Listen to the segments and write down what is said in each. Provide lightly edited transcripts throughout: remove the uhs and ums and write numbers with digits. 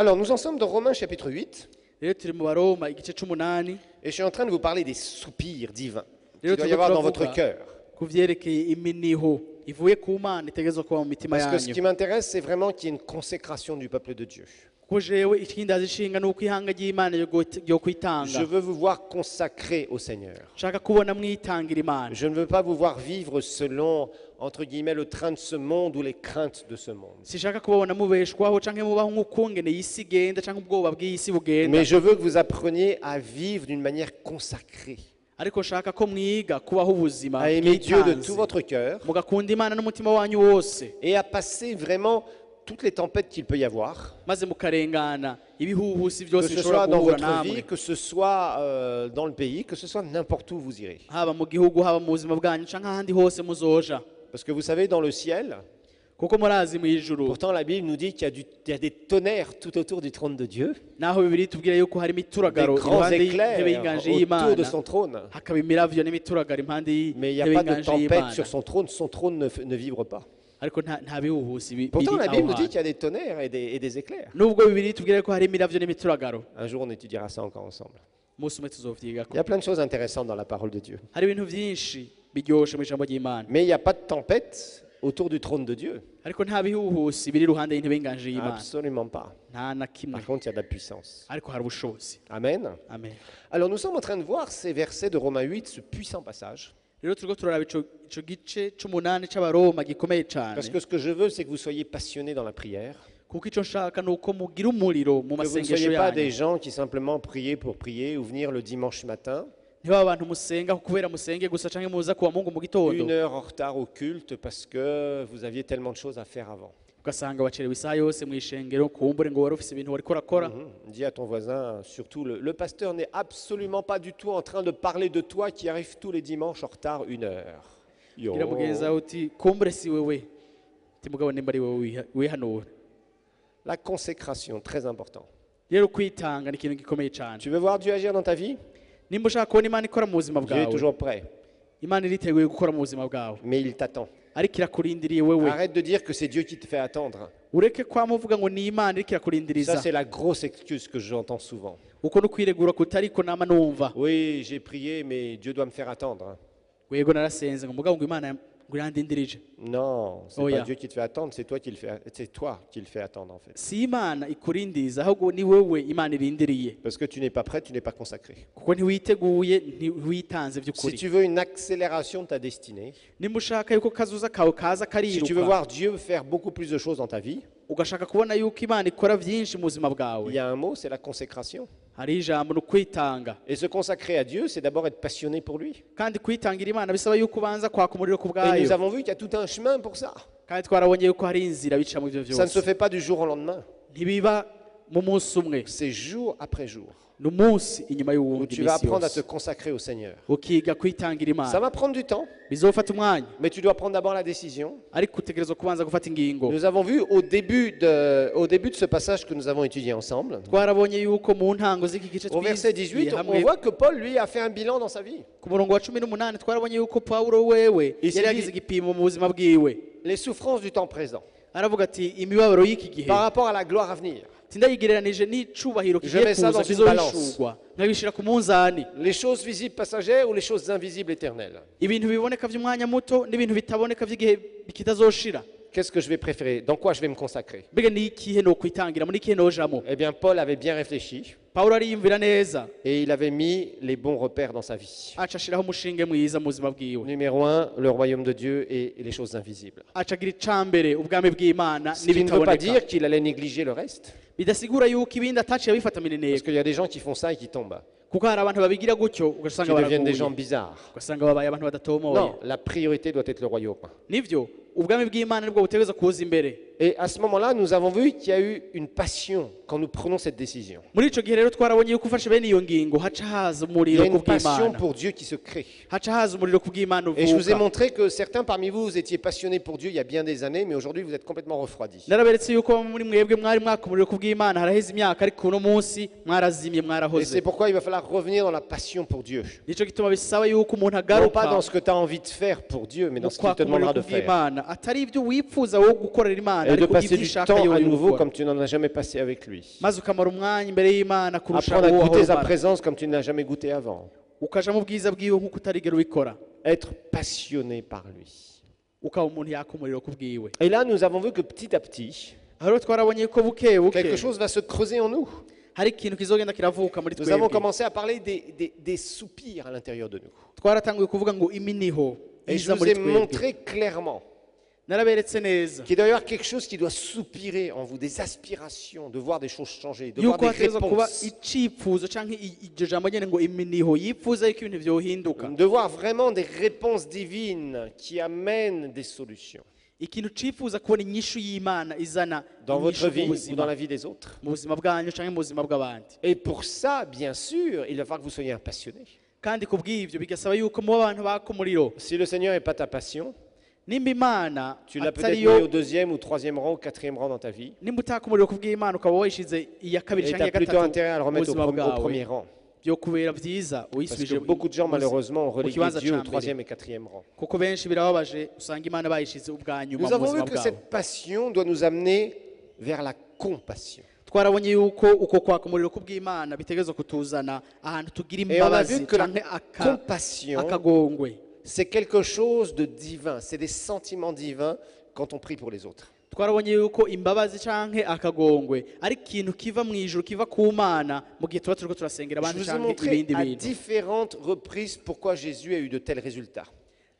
Alors, nous en sommes dans Romains chapitre 8, rero turi mu baroma igice c'umunani et je suis en train de vous parler des soupirs divins qu'il rero doit y turiko avoir dans votre turavuga cœur. ku vyerekeye iminiho ivuye ku Mana itegerezwa kuba mu mitima Parce que ce qui yanyu m'intéresse, c'est vraiment qu'il y ait une consécration du peuple de Dieu. kuko jewe ikindaza ishinga nuko ihanga ry'Imana ryo kwitanga Je veux vous voir consacrés au Seigneur. nshaka kubona mwitangira Imana Je ne veux pas vous voir vivre selon, entre guillemets, le train de ce monde ou les craintes de ce monde. sishaka kubabona mubeshwaho canke mubaho nk'ukungene isi igenda canke ubwoba bw'isi bugenda Mais je veux que vous appreniez à vivre d'une manière consacrée, ariko nshaka ko mwiga kubaho ubuzima à aimer Dieu de bwitanze tout votre cœur mugakunda Imana n'umutima wanyu wose et à passer vraiment toutes les tempêtes qu'il peut y avoir, maze mukarengana ibihuhusi que byose ce bishobora soit dans guhura votre vie, namwe que ce soit dans le pays, que ce soit n'importe où vous irez. haba mu gihugu haba mu buzima bwanyu canke ahandi hose muzoja Parce que vous savez, dans le ciel, kuko murazi mw'ijuru pourtant la Bible nous dit qu'il y a des tonnerres tout autour du trône de Dieu, naho bibiri tubwira yuko hari des imituragaro grands iruhande y'intebe y'inganje éclairs autour de y'Imana son trône. hakaba imiravyo n'imituragaro impande Mais il n'y a y'intebe pas de y'inganje tempête y'Imana sur son trône ne vibre pas. ariko nta bihuhusi biri Pourtant la aho Bible nous dit hantu qu'il y a des tonnerres et des éclairs. nubwo bibiri tubwira yuko hari imiravyo n'imituragaro Un jour on étudiera ça encore ensemble. umunsi umwe tuzovyigako Il y a plein de choses intéressantes dans la parole de Dieu. hari ibintu vyinshi biryoshe mu ijambo ry'Imana Mais il n'y a pas de tempête autour du trône de Dieu. ariko nta bihuhusi biri iruhande y'intebe y'inganje y'Imana Absolument pas. nta na kimwe Par contre, il y a de la puissance. ariko hari ubushobozi Amen. amen Alors nous sommes en train de voir ces versets de Romains 8, ce puissant passage. rero turiko turaraba ico gice c'umunani c'abaroma gikomeye cane Parce que ce que je veux, c'est que vous soyez passionnés dans la prière. kuko ico nshaka nuko mugira umuriro mu Que vous ne masengesho soyez pas des yanyu gens qui simplement priez pour prier ou venir le dimanche matin, ntibaba abantu musenga kubera musenge gusa canke muza kuwa Mungu mu gitondo 1 heure en retard au culte parce que vous aviez tellement de choses à faire avant. ugasanga bacerewe isaha yose mw'ishengero kumbure ngo wari ufise ibintu wariko urakora Dis à ton voisin, surtout le pasteur n'est absolument pas du tout en train de parler de toi qui arrive tous les dimanches en retard 1 heure. Yo. gira mugenzi wawe uti kumbure si wewe ti mugabo nimba ari wewe wihanura La consécration, très important. rero kwitanga ni ikintu gikomeye cane Tu veux voir Dieu agir dans ta vie? nimba ushaka kubona Imana ikora mu buzima Dieu est bwawe toujours prêt, Imana iriteguye gukora mu buzima bwawe mais il t'attend. ariko irakurindiriye wewe Arrête de dire que c'est Dieu qui te fait attendre. ureke kwama uvuga ngo ni Imana iriko Ça, irakurindiriza c'est la grosse excuse que j'entends souvent. uko no kwiregura kutariko nama numva Oui, j'ai prié, mais Dieu doit me faire attendre. wego narasenze ngo mugabo ngo Imana ngo irandindirije Non, c'est Oh, pas yeah. Dieu qui te fait attendre, c'est toi qui le fais attendre en fait. si Imana ikurindiriza ahubwo ni wewe Imana irindiriye Parce que tu n'es pas prêt, tu n'es pas consacré. kuko ntiwiteguye ntiwitanze Si by'ukuri tu veux une accélération de ta destinée, nimba ushaka yuko kazuza kawe kaza si tu veux kariruka voir Dieu faire beaucoup plus de choses dans ta vie, ugashaka kubona yuko Imana ikora byinshi mu buzima il bwawe y a un mot, c'est la consécration. hari ijambo no kwitanga Et se consacrer à Dieu, c'est d'abord être passionné pour lui. kandi kwitangira Imana bisaba yuko ubanza kwaka umuriro ku Et nous bwayo avons vu qu'il y a tout un chemin pour ça. kandi twarabonye yuko hari inzira bica mu byo Ça ne se byose fait pas du jour au lendemain. ntibiba mu munsi umwe C'est jour après jour ni umunsi inyuma où y'uwundi tu vas minsi apprendre à te yose consacrer au Seigneur. ukiga kwitangira Ça Imana va prendre du temps, bizofata umwanya mais tu dois prendre d'abord la décision. ariko utegerezwa kubanza gufata ingingo Nous avons vu au début de ce passage que nous avons étudié ensemble, twarabonye yuko mu ntango z'iki gice au verset 18, on hamwe voit que Paul, lui, a fait un bilan dans sa vie. ku murongo wa 18 twarabonye yuko Pawulo wewe Il s'est yari dit- yagize igipimo mu buzima bwiwe Les souffrances du temps présent, aravuga ati imibabaro y'iki gihe par rapport à la gloire à venir. sindayigereranije n'icubahiro Je kigiye mets ça kuza dans une balance. kizohishurwa nkabishira ku munzani Les choses visibles passagères ou les choses invisibles éternelles. ibintu biboneka by'umwanya muto n'ibintu bitaboneka by'igihe kitazoshira Qu'est-ce que je vais préférer? Dans quoi je vais me consacrer? mbega ni ikihe no kwitangira muri ikihe nojamo Eh bien, Paul avait bien réfléchi Pawulo ariyumvira neza et il avait mis les bons repères dans sa vie. aca ashiraho umushinge mwiza mu buzima bwiwe Numéro 1, le royaume de Dieu et les choses invisibles. aca agira icambere ubwami bw'Imana Ce qui ne veut pas n'ibitaboneka dire qu'il allait négliger le reste. bidasigura yuko ibindi ataciye abifata Parce mineneko qu'il y a des gens qui font ça et qui tombent, kuko hari abantu babigira gutyo qui ugasanga deviennent des baraguye gens bizarres. ugasanga babaye abantu badatomoye Non, la priorité doit être le royaume. nivyo ubwami bw'Imana nibwo butegereza kuza imbere Et à ce moment-là, nous avons vu qu'il y a eu une passion quand nous prenons cette décision. muri ico gihe rero twarabonye yuko ufashe bene iyo ngingo haca haza Il y umuriro a ku une passion bw'Imana pour Dieu qui se crée. haca haza umuriro ku bw'Imana Et je vous ai uvuka montré que certains parmi vous, vous étiez passionnés pour Dieu il y a bien des années, mais aujourd'hui vous êtes complètement refroidis. naraberetse yuko bamwe muri mwebwe mwari mwaka umuriro ku bw'Imana haraheze imyaka ariko uno munsi mwarazimye Et mwarahoze c'est pourquoi il va falloir revenir dans la passion pour Dieu. nico gituma bisaba yuko umuntu Non agaruka pas dans ce que tu as envie de faire pour Dieu, mais dans ce qu'il te kwaka umuriro demandera ku de faire. bw'Imana atari ibyo wipfuza wowe gukorera Imana Et de ariko passer ibyo du ishaka temps yo à nouveau yubikora comme tu n'en as jamais passé avec lui. maze ukamara umwanya imbere y'Imana kurusha Apprendre à uwo goûter sa wahora présence comme tu ne l'as jamais goûté avant. ukaja mu bwiza bwiwe nk'uko utarigera ubikora Être passionné par lui. ukaba umuntu yaka umuriro ku bwiwe. Et là, nous avons vu que petit à petit, Aho rero twarabonye ko buke buke quelque chose va se creuser en nous. hari ikintu kizogenda kiravuka muri Nous avons twebwe. commencé à parler des soupirs à l'intérieur de nous. Twaratanguye kuvuga ngo iminiho Et je iza vous muri ai twebwe. montré clairement Naraberetse neza qu'il doit y avoir quelque chose qui doit soupirer en vous, des aspirations, de voir des choses changer, de voir yuko des hategerezwa kuba réponses, icyifuzo canke iryo jambo nyene ngo iminiho yifuza yuko ibintu vyohinduka, de voir vraiment des réponses divines qui amènent des solutions ikintu cifuza kubona inyishu y'Imana izana dans votre inyishu vie mu ou dans buzima, la vie des autres. mu buzima bwanyu canke mu buzima bw'abandi. Et pour ça, bien sûr, il va falloir que vous soyez un passionné. Kandi ku bw'ivyo bigasaba yuko muba abantu baka umuriro. Si le Seigneur n'est pas ta passion, Nimba Imana tu l'as peut-être mis atariyo, au deuxième ou troisième rang, ou quatrième rang dans ta vie, nimba utaka umuriro ku bw'Imana ukaba wayishize iya kabiri et canke tu as iya plutôt gatatu intérêt à le mu remettre buzima au bwawe, premier rang. byo kubera vyiza Parce uyisubije que beaucoup de gens, malheureusement, ont relégué kibanza Dieu ca au mbere. troisième et quatrième rang. Kuko benshi birababaje usanga Imana bayishize ubwa nyuma Nous mu avons buzima vu que bwabo. cette passion doit nous amener vers la compassion. Twarabonye yuko uko kwaka umuriro ku bw'Imana bitegerezwa kutuzana ahantu tugira Et on a imbabazi vu que la canke compassion, akagongwe. c'est quelque chose de divin, c'est des sentiments divins quand on prie pour les autres. Twarabonye yuko imbabazi canke akagongwe ari ikintu kiva mu ijuru kiva ku Mana mu gihe tuba turiko turasengera Je abandi vous ai canke montré ibindi à bintu. différentes reprises pourquoi Jésus a eu de tels résultats.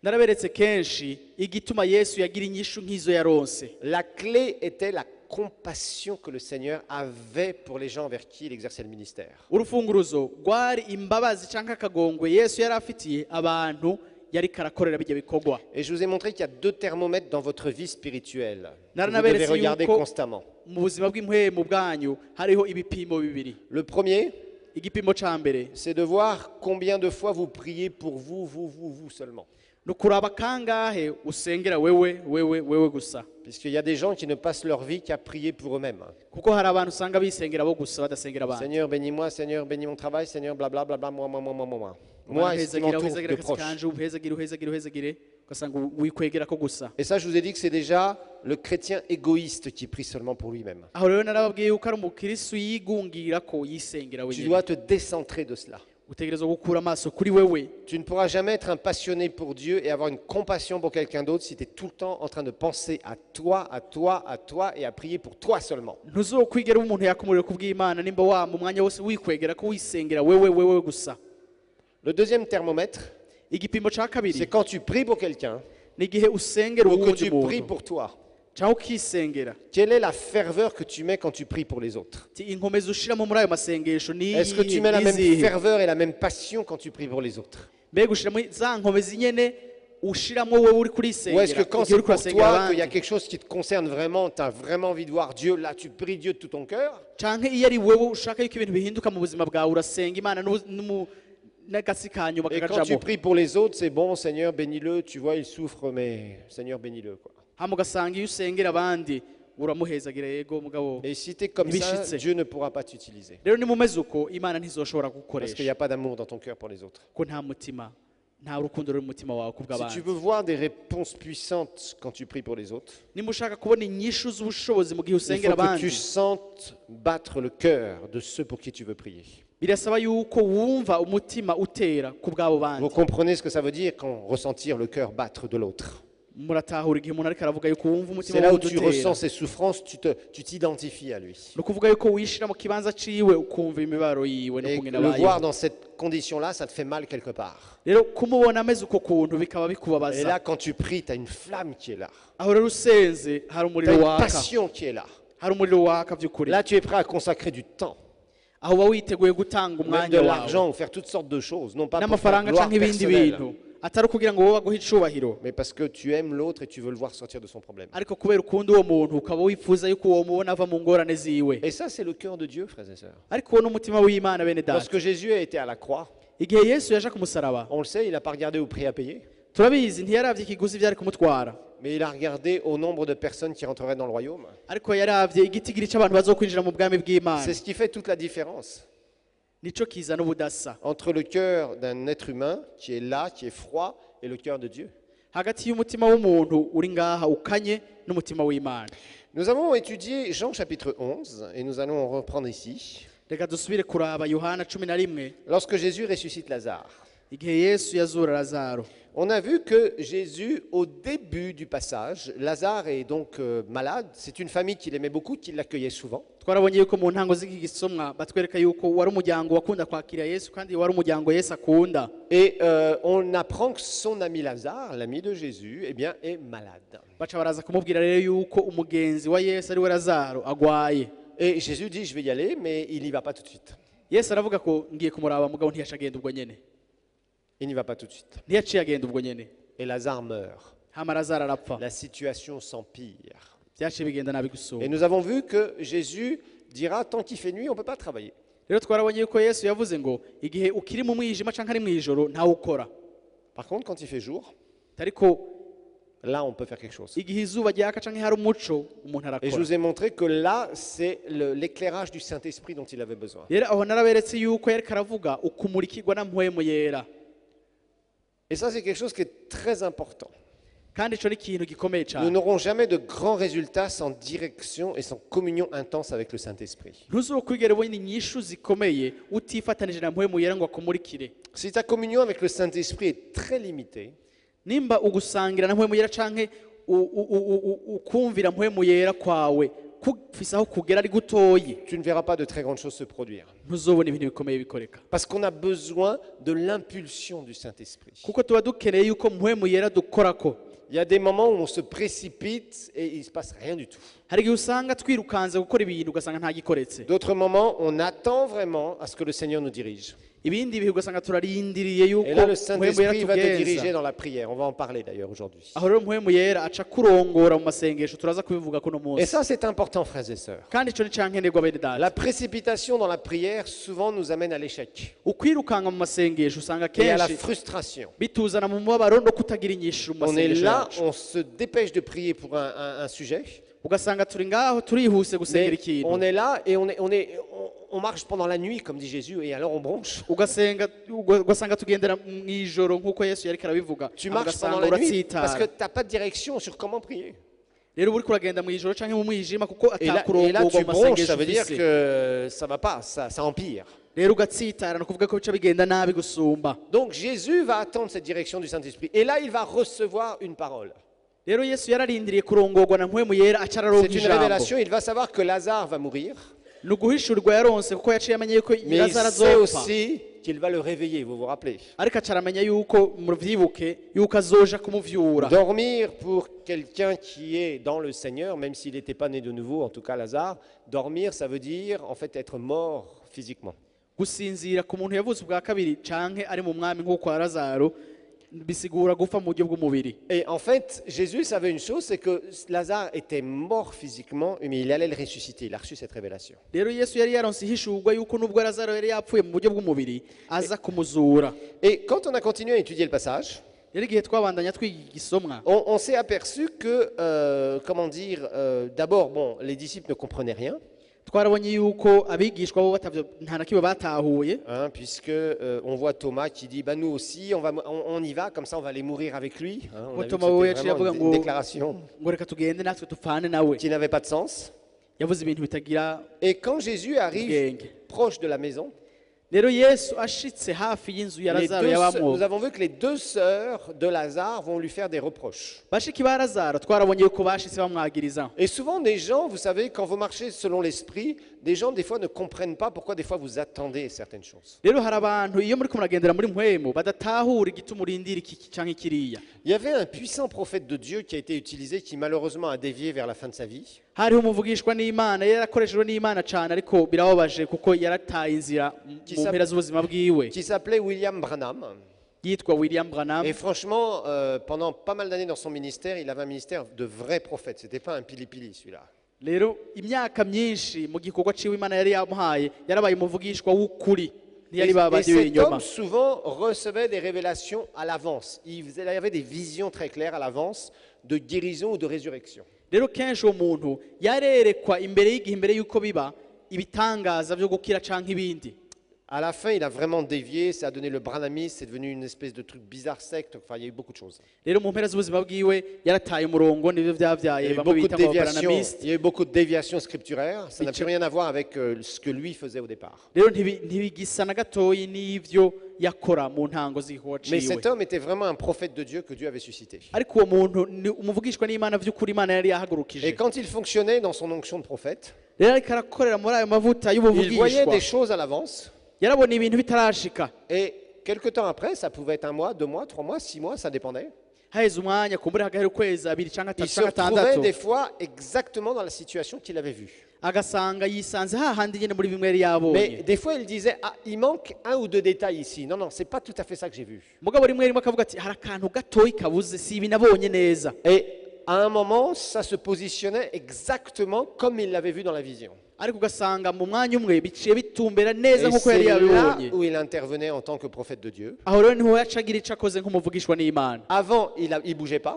Naraberetse kenshi igituma Yesu yagira inyishu nk'izo yaronse. La clé était la compassion que le Seigneur avait pour les gens vers qui il exerçait le ministère. Urufunguruzo rwari imbabazi canke akagongwe Yesu yari afitiye abantu yari karakorera bijya bikorwa. Et je vous ai montré qu'il y a deux thermomètres dans votre vie spirituelle que vous Naraberetse devez regarder yuko constamment. mu buzima bw'impwemu bwanyu hariho ibipimo bibiri. Le premier, Igipimo ca mbere c'est de voir combien de fois vous priez pour vous seulement. nukuraba kangahe usengera wewe gusa, Puisqu'il y a des gens qui ne passent leur vie qu'à prier pour eux-mêmes. kuko hari abantu usanga bisengera bo gusa badasengera abandi. Seigneur, bénis-moi, Seigneur, bénis mon travail, Seigneur, blablabla, moi. Moi, et ce qui Uhezagira m'entoure uhezagira de akazi proches. kanje uhezagire ugasanga wikwegera ko gusa. Et ça, je vous ai dit que c'est déjà le chrétien égoïste qui prie seulement pour lui-même. Aho rero narababwiye yuko ari umukristo yigungira ko yisengera Tu wenyine. dois te décentrer de cela. Utegerezwa gukura amaso kuri wewe. Tu ne pourras jamais être un passionné pour Dieu et avoir une compassion pour quelqu'un d'autre si tu es tout le temps en train de penser à toi et à prier pour toi seulement. Ntuzokwigera umuntu yakumurira ku bw'Imana nimba wa mu mwanya wose wikwegera ko wisengera wewe gusa. Le deuxième thermomètre, Igipimo ca c'est kabiri quand tu pries pour quelqu'un ni igihe usengera ou que uwundi tu pries muntu pour toi. cyangwa ukisengera. Quelle est la ferveur que tu mets quand tu pries pour les autres? Inkomezi ushiramo muri ayo masengesho ni Est-ce que tu mets la même izihe? ferveur et la même passion quand tu pries pour les autres? Mbega ushiramo za nkomezi nyene ushiramo wowe uri Ou est-ce que kurisengera quand igihe c'est uri pour kurasengera toi qu'il y a abandi, quelque chose qui te concerne vraiment, tu as vraiment envie de voir Dieu, là tu pries Dieu de tout ton cœur? canke iyo ari wewe ushaka yuko ibintu bihinduka mu buzima bwawe urasenga Imana n'agasi kanyu Et quand tu bakakajamo, pries pour les autres, c'est bon, Seigneur, bénis-le, tu vois, il souffre, mais Seigneur, bénis-le, quoi. hama ugasanga iyo usengera abandi uramuhezagira yego mugabo. Et si tu es comme ça, Ibishitse. Dieu ne pourra pas t'utiliser. Rero nimumeze uko Imana ntizoshobora Parce qu'il n'y gukoresha a pas d'amour dans ton cœur pour les autres. ko nta mutima nta rukundo ruri mu mutima wawe ku Si tu bw'abandi. veux voir des réponses puissantes quand tu pries pour les autres, Nimba ushaka kubona inyishu z'ubushobozi mu gihe il usengera faut que abandi, tu sentes battre le cœur de ceux pour qui tu veux prier. birasaba yuko wumva umutima utera ku bw'abo bandi. Vous comprenez ce que ça veut dire quand ressentir le cœur battre de l'autre? Muratahura igihe umuntu ariko aravuga yuko wumva umutima C'est là où wawe tu udutera. ressens ses souffrances, tu t'identifies à lui. Ni ukuvuga yuko wishira mu kibanza ciwe ukumva imibabaro yiwe Et n'ukungene le voir abayeho. dans cette condition-là, ça te fait mal quelque part. Rero kumubona ameze uko kuntu bikaba Et bikubabaza. là, quand tu pries, tu as une flamme qui est là. Aho rero usenze hari Tu as umuriro une waka, passion qui est là. hari umuriro waka by'ukuri. Là, tu es prêt à consacrer du temps, Aho uba witeguye gutanga même de umwanya wawe l'argent ou faire toutes sortes de choses, non pas pour faire n'amafaranga gloire canke ibindi personnelle, bintu, atari ukugira ngo wowe baguhe icubahiro, mais parce que tu aimes l'autre et tu veux le voir sortir de son problème. ariko kubera ukunda uwo muntu ukaba wifuza yuko uwo mubona ava mu ngorane ziwe. Et ça, c'est le cœur de Dieu, frères et sœurs. Ariko uwo n'umutima w'Imana bene data. Lorsque Jésus a été à la croix, Igihe Yesu yaje ku musaraba, on le sait, il n'a pas regardé au prix à payer, turabizi ntiyaravye ikiguzi vyari kumutwara, mais il a regardé au nombre de personnes qui rentreraient dans le royaume. ariko yaravye igitigiri c'abantu bazokwinjira mu bwami bw'Imana. C'est ce qui fait toute la différence Nico kizana ubudasa entre le cœur d'un être humain qui est là, qui est froid, et le cœur de Dieu. hagati y'umutima w'umuntu uri ngaha ukanye n'umutima w'Imana. Nous avons étudié Jean chapitre 11 et nous allons reprendre ici. reka dusubire kuraba yohana 11 Lorsque Jésus ressuscite Lazare, igihe yesu yazura lazaro. on a vu que Jésus, au début du passage, Lazare est donc malade. C'est une famille qu'il aimait beaucoup, qui l'accueillait souvent. Twarabonye yuko mu ntango z'iki gisomwa batwereka yuko wari umuryango wakunda kwakira yesu kandi wari umuryango yesu akunda. Et on apprend que son ami Lazare, l'ami de Jésus, eh bien, est malade. Baca baraza kumubwira rero yuko umugenzi wa yesu ari we lazaro agwaye. Et Jésus dit, je vais y aller, mais il n'y va pas tout de suite. yesu aravuga ko ngiye kumuraba mugabo ntiyaca agenda ubwo nyene. Il n'y va pas tout de suite. Ntiyaciye agenda ubwo nyene. Et Lazare meurt. Hama lazaro arapfa. La situation s'empire. Byaciye bigenda nabi Et gusumba. nous avons vu que Jésus dira, tant qu'il fait nuit, on ne peut pas travailler. Rero twarabonye yuko yesu yavuze ngo igihe ukiri mu mwijima canke ari mwijoro ntawe ukora. Par contre, quand il fait jour, Ariko là, on peut faire quelque chose. igihe izuba ryaka canke hari umuco umuntu Et je arakora. vous ai montré que là, c'est l'éclairage du Saint-Esprit dont il avait besoin. Rero aho naraberetse yuko yariko aravuga ukumurikirwa na mpwemu yera. Et ça, c'est quelque chose qui est très important. Kandi ico ni ikintu gikomeye Nous cyane. n'aurons jamais de grands résultats sans direction et sans communion intense avec le Saint-Esprit. Ntuzokwigera ubona inyishu zikomeye utifatanije na mpwemu yera ngo akumurikire. Si ta communion avec le Saint-Esprit est très limitée, Nimba ugusangira na mpwemu yera canke ukumvira mpwemu yera kwawe kufise aho kugera ari gutoyi, tu ne verras pas de très grandes choses se produire. ntuzobona ibintu bikomeye bikoreka. Parce qu'on a besoin de l'impulsion du Saint-Esprit. Kuko tuba dukeneye yuko mpwemu yera dukorako. Il y a des moments où on se précipite et il ne se passe rien du tout. Hari igihe usanga twirukanze gukora ibintu ugasanga nta gikoretse. D'autres moments, on attend vraiment à ce que le Seigneur nous dirige. Ibindi bihe ugasanga turarindiriye yuko Et là, le mpwemu yera Saint-Esprit va te diriger tugenza. dans la prière. On va en parler d'ailleurs aujourd'hui. Aho rero mpwemu yera aca kurongora mu masengesho turaza kubivuga kuno Et munsi. ça, c'est important, frères et sœurs. Kandi ico ni cankenerwa bene data. La précipitation dans la prière souvent nous amène à l'échec Ukwirukanga mu masengesho usanga et à la kenshi frustration. bituzana mu mubabaro no kutagira inyishu mu On est masengesho là, yacu. on se dépêche de prier pour un sujet, Ugasanga turi ngaho turihuse gusengera mais ikintu. on est là et on marche pendant la nuit, comme dit Jésus, et alors on bronche. Ugasanga tugendera mw'ijoro nk'uko Yesu yariko arabivuga. Tu marches pendant Ugasanga la nuit parce que uratsitara. tu n'as pas de direction sur comment prier. Rero uriko uragenda mw'ijoro canke mu mwijima kuko Et là atakurongorwa tu mu bronches, masengesho ça veut dire ufise. que ça va pas, ça empire. Rero ugatsitara no kuvuga ko bica bigenda nabi gusumba. Donc Jésus va attendre cette direction du Saint-Esprit. Et là, il va recevoir une parole. Rero Yesu yararindiriye kurongorwa na mpwemu yera aca araronka C'est une ijambo. révélation. Il va savoir que Lazare va mourir. Ni uguhishurirwa yaronse kuko yaciye amenya yuko Mais il Lazaro sait azopfa. aussi qu'il va le réveiller, vous vous rappelez. Ariko aca aramenya yuko muvyibuke yuko azoja kumuvyura. Dormir pour quelqu'un qui est dans le Seigneur, même s'il n'était pas né de nouveau, en tout cas Lazare, dormir, ça veut dire en fait être mort physiquement. Gusinzira ku muntu yavutse ubwa kabiri canke ari mu mwami nk'uko kwa Lazaro bisigura gupfa mu buryo bw'umubiri. Et en fait, Jésus savait une chose, c'est que Lazare était mort physiquement, mais il allait le ressusciter. Il a reçu cette révélation. Rero Yesu yari yaronse ihishurwa yuko nubwo Lazaro yari yapfuye mu buryo bw'umubiri aza kumuzura. Et quand on a continué à étudier le passage, Rero igihe twabandanya twiga igisomwa on s'est aperçu que, comment dire, d'abord, bon, les disciples ne comprenaient rien, twarabonye yuko abigishwa bo batavyo nta na kimwe batahuye. hein, puisque on voit Thomas qui dit, bah, nous aussi, on y va, comme ça on va aller mourir avec lui. Hein, on a vu que Thomas, oui, c'était vraiment une déclaration Ngo reka tugende natwe tupfane nawe. qui n'avait pas de sens. Yavuze ibintu bitagira. Et quand Jésus arrive Ubwenge. proche de la maison, Rero Yesu ashitse hafi y'inzu ya Lazaro yabamwo. nous avons vu que les deux sœurs de Lazare vont lui faire des reproches. Bashiki ba Lazaro twarabonye yuko bashitse bamwagiriza. Et souvent, des gens, vous savez, quand vous marchez selon l'esprit, des gens, des fois, ne comprennent pas pourquoi, des fois, vous attendez certaines choses. Rero hari abantu iyo muri kumuragendera muri mpwemu badatahura igituma urindira iki canke kiriya. Il y avait un puissant prophète de Dieu qui a été utilisé, qui malheureusement a dévié vers la fin de sa vie. Hariho umuvugishwa n'Imana yarakoreshejwe n'Imana cane ariko birababaje kuko yarataye inzira mu mpera z'ubuzima bwiwe. Qui s'appelait William Branham. Yitwa William Branham. Et franchement, pendant pas mal d'années dans son ministère, il avait un ministère de vrai prophète. C'était pas un pili-pili, celui-là. Rero imyaka myinshi mu gikorwa ciwe Imana yari yamuhaye yarabaye umuvugishwa w'ukuri. Ntiyari Et babandi cet b'inyoma. homme, souvent, recevait des révélations à l'avance. Il y avait des visions très claires à l'avance de guérison ou de résurrection. Rero kenshi uwo muntu yarerekwa imbere y'igihe imbere y'uko biba ibitangaza byo gukira canke ibindi. À la fin, il a vraiment dévié, ça a donné le branhamisme, c'est devenu une espèce de truc bizarre secte, enfin il y a eu beaucoup de choses. rero mu mpera z'ubuzima bwiwe yarataye umurongo nibyo Il y byabyaye a eu bamwe beaucoup bita de ngo déviations, abaranamistes. il y a eu beaucoup de déviations scripturaires, ça n'a Et plus rien à voir avec ce que lui faisait au départ. rero ntibigisa na gatoyi n'ivyo yakora mu ntango z'igikorwa Mais ciwe cet homme était vraiment un prophète de Dieu que Dieu avait suscité. ariko uwo muntu ni umuvugishwa n'imana by'ukuri imana yari Et yahagurukije quand il fonctionnait dans son onction de prophète, rero ariko arakorera muri ayo mavuta il voyait y'ubuvugishwa des choses à l'avance. yarabona ibintu bitarashika Et quelque temps après, ça pouvait être 1 mois, 2 mois, 3 mois, 6 mois, ça dépendait. haheze umwanya kumbure hagahera ukwezi abiri canke Il atatu se canke retrouvait atandatu des fois exactement dans la situation qu'il avait vue. agasanga yisanze hahandi nyene muri bimwe yari Mais yabonye des fois, il disait, ah, il manque 1 ou 2 détails ici. Non, non, c'est pas tout à fait ça que j'ai vu. mugabo rimwe rimwe akavuga ati hari akantu gatoyi kabuze si ibi nabonye neza Et à un moment, ça se positionnait exactement comme il l'avait vu dans la vision. ariko ugasanga mu mwanya umwe biciye bitumbera neza Et nk'uko c'est yari là yabibonye où il intervenait en tant que prophète de Dieu. aho rero niho yacagira ico akoze nk'umuvugishwa n'imana Avant, il bougeait pas.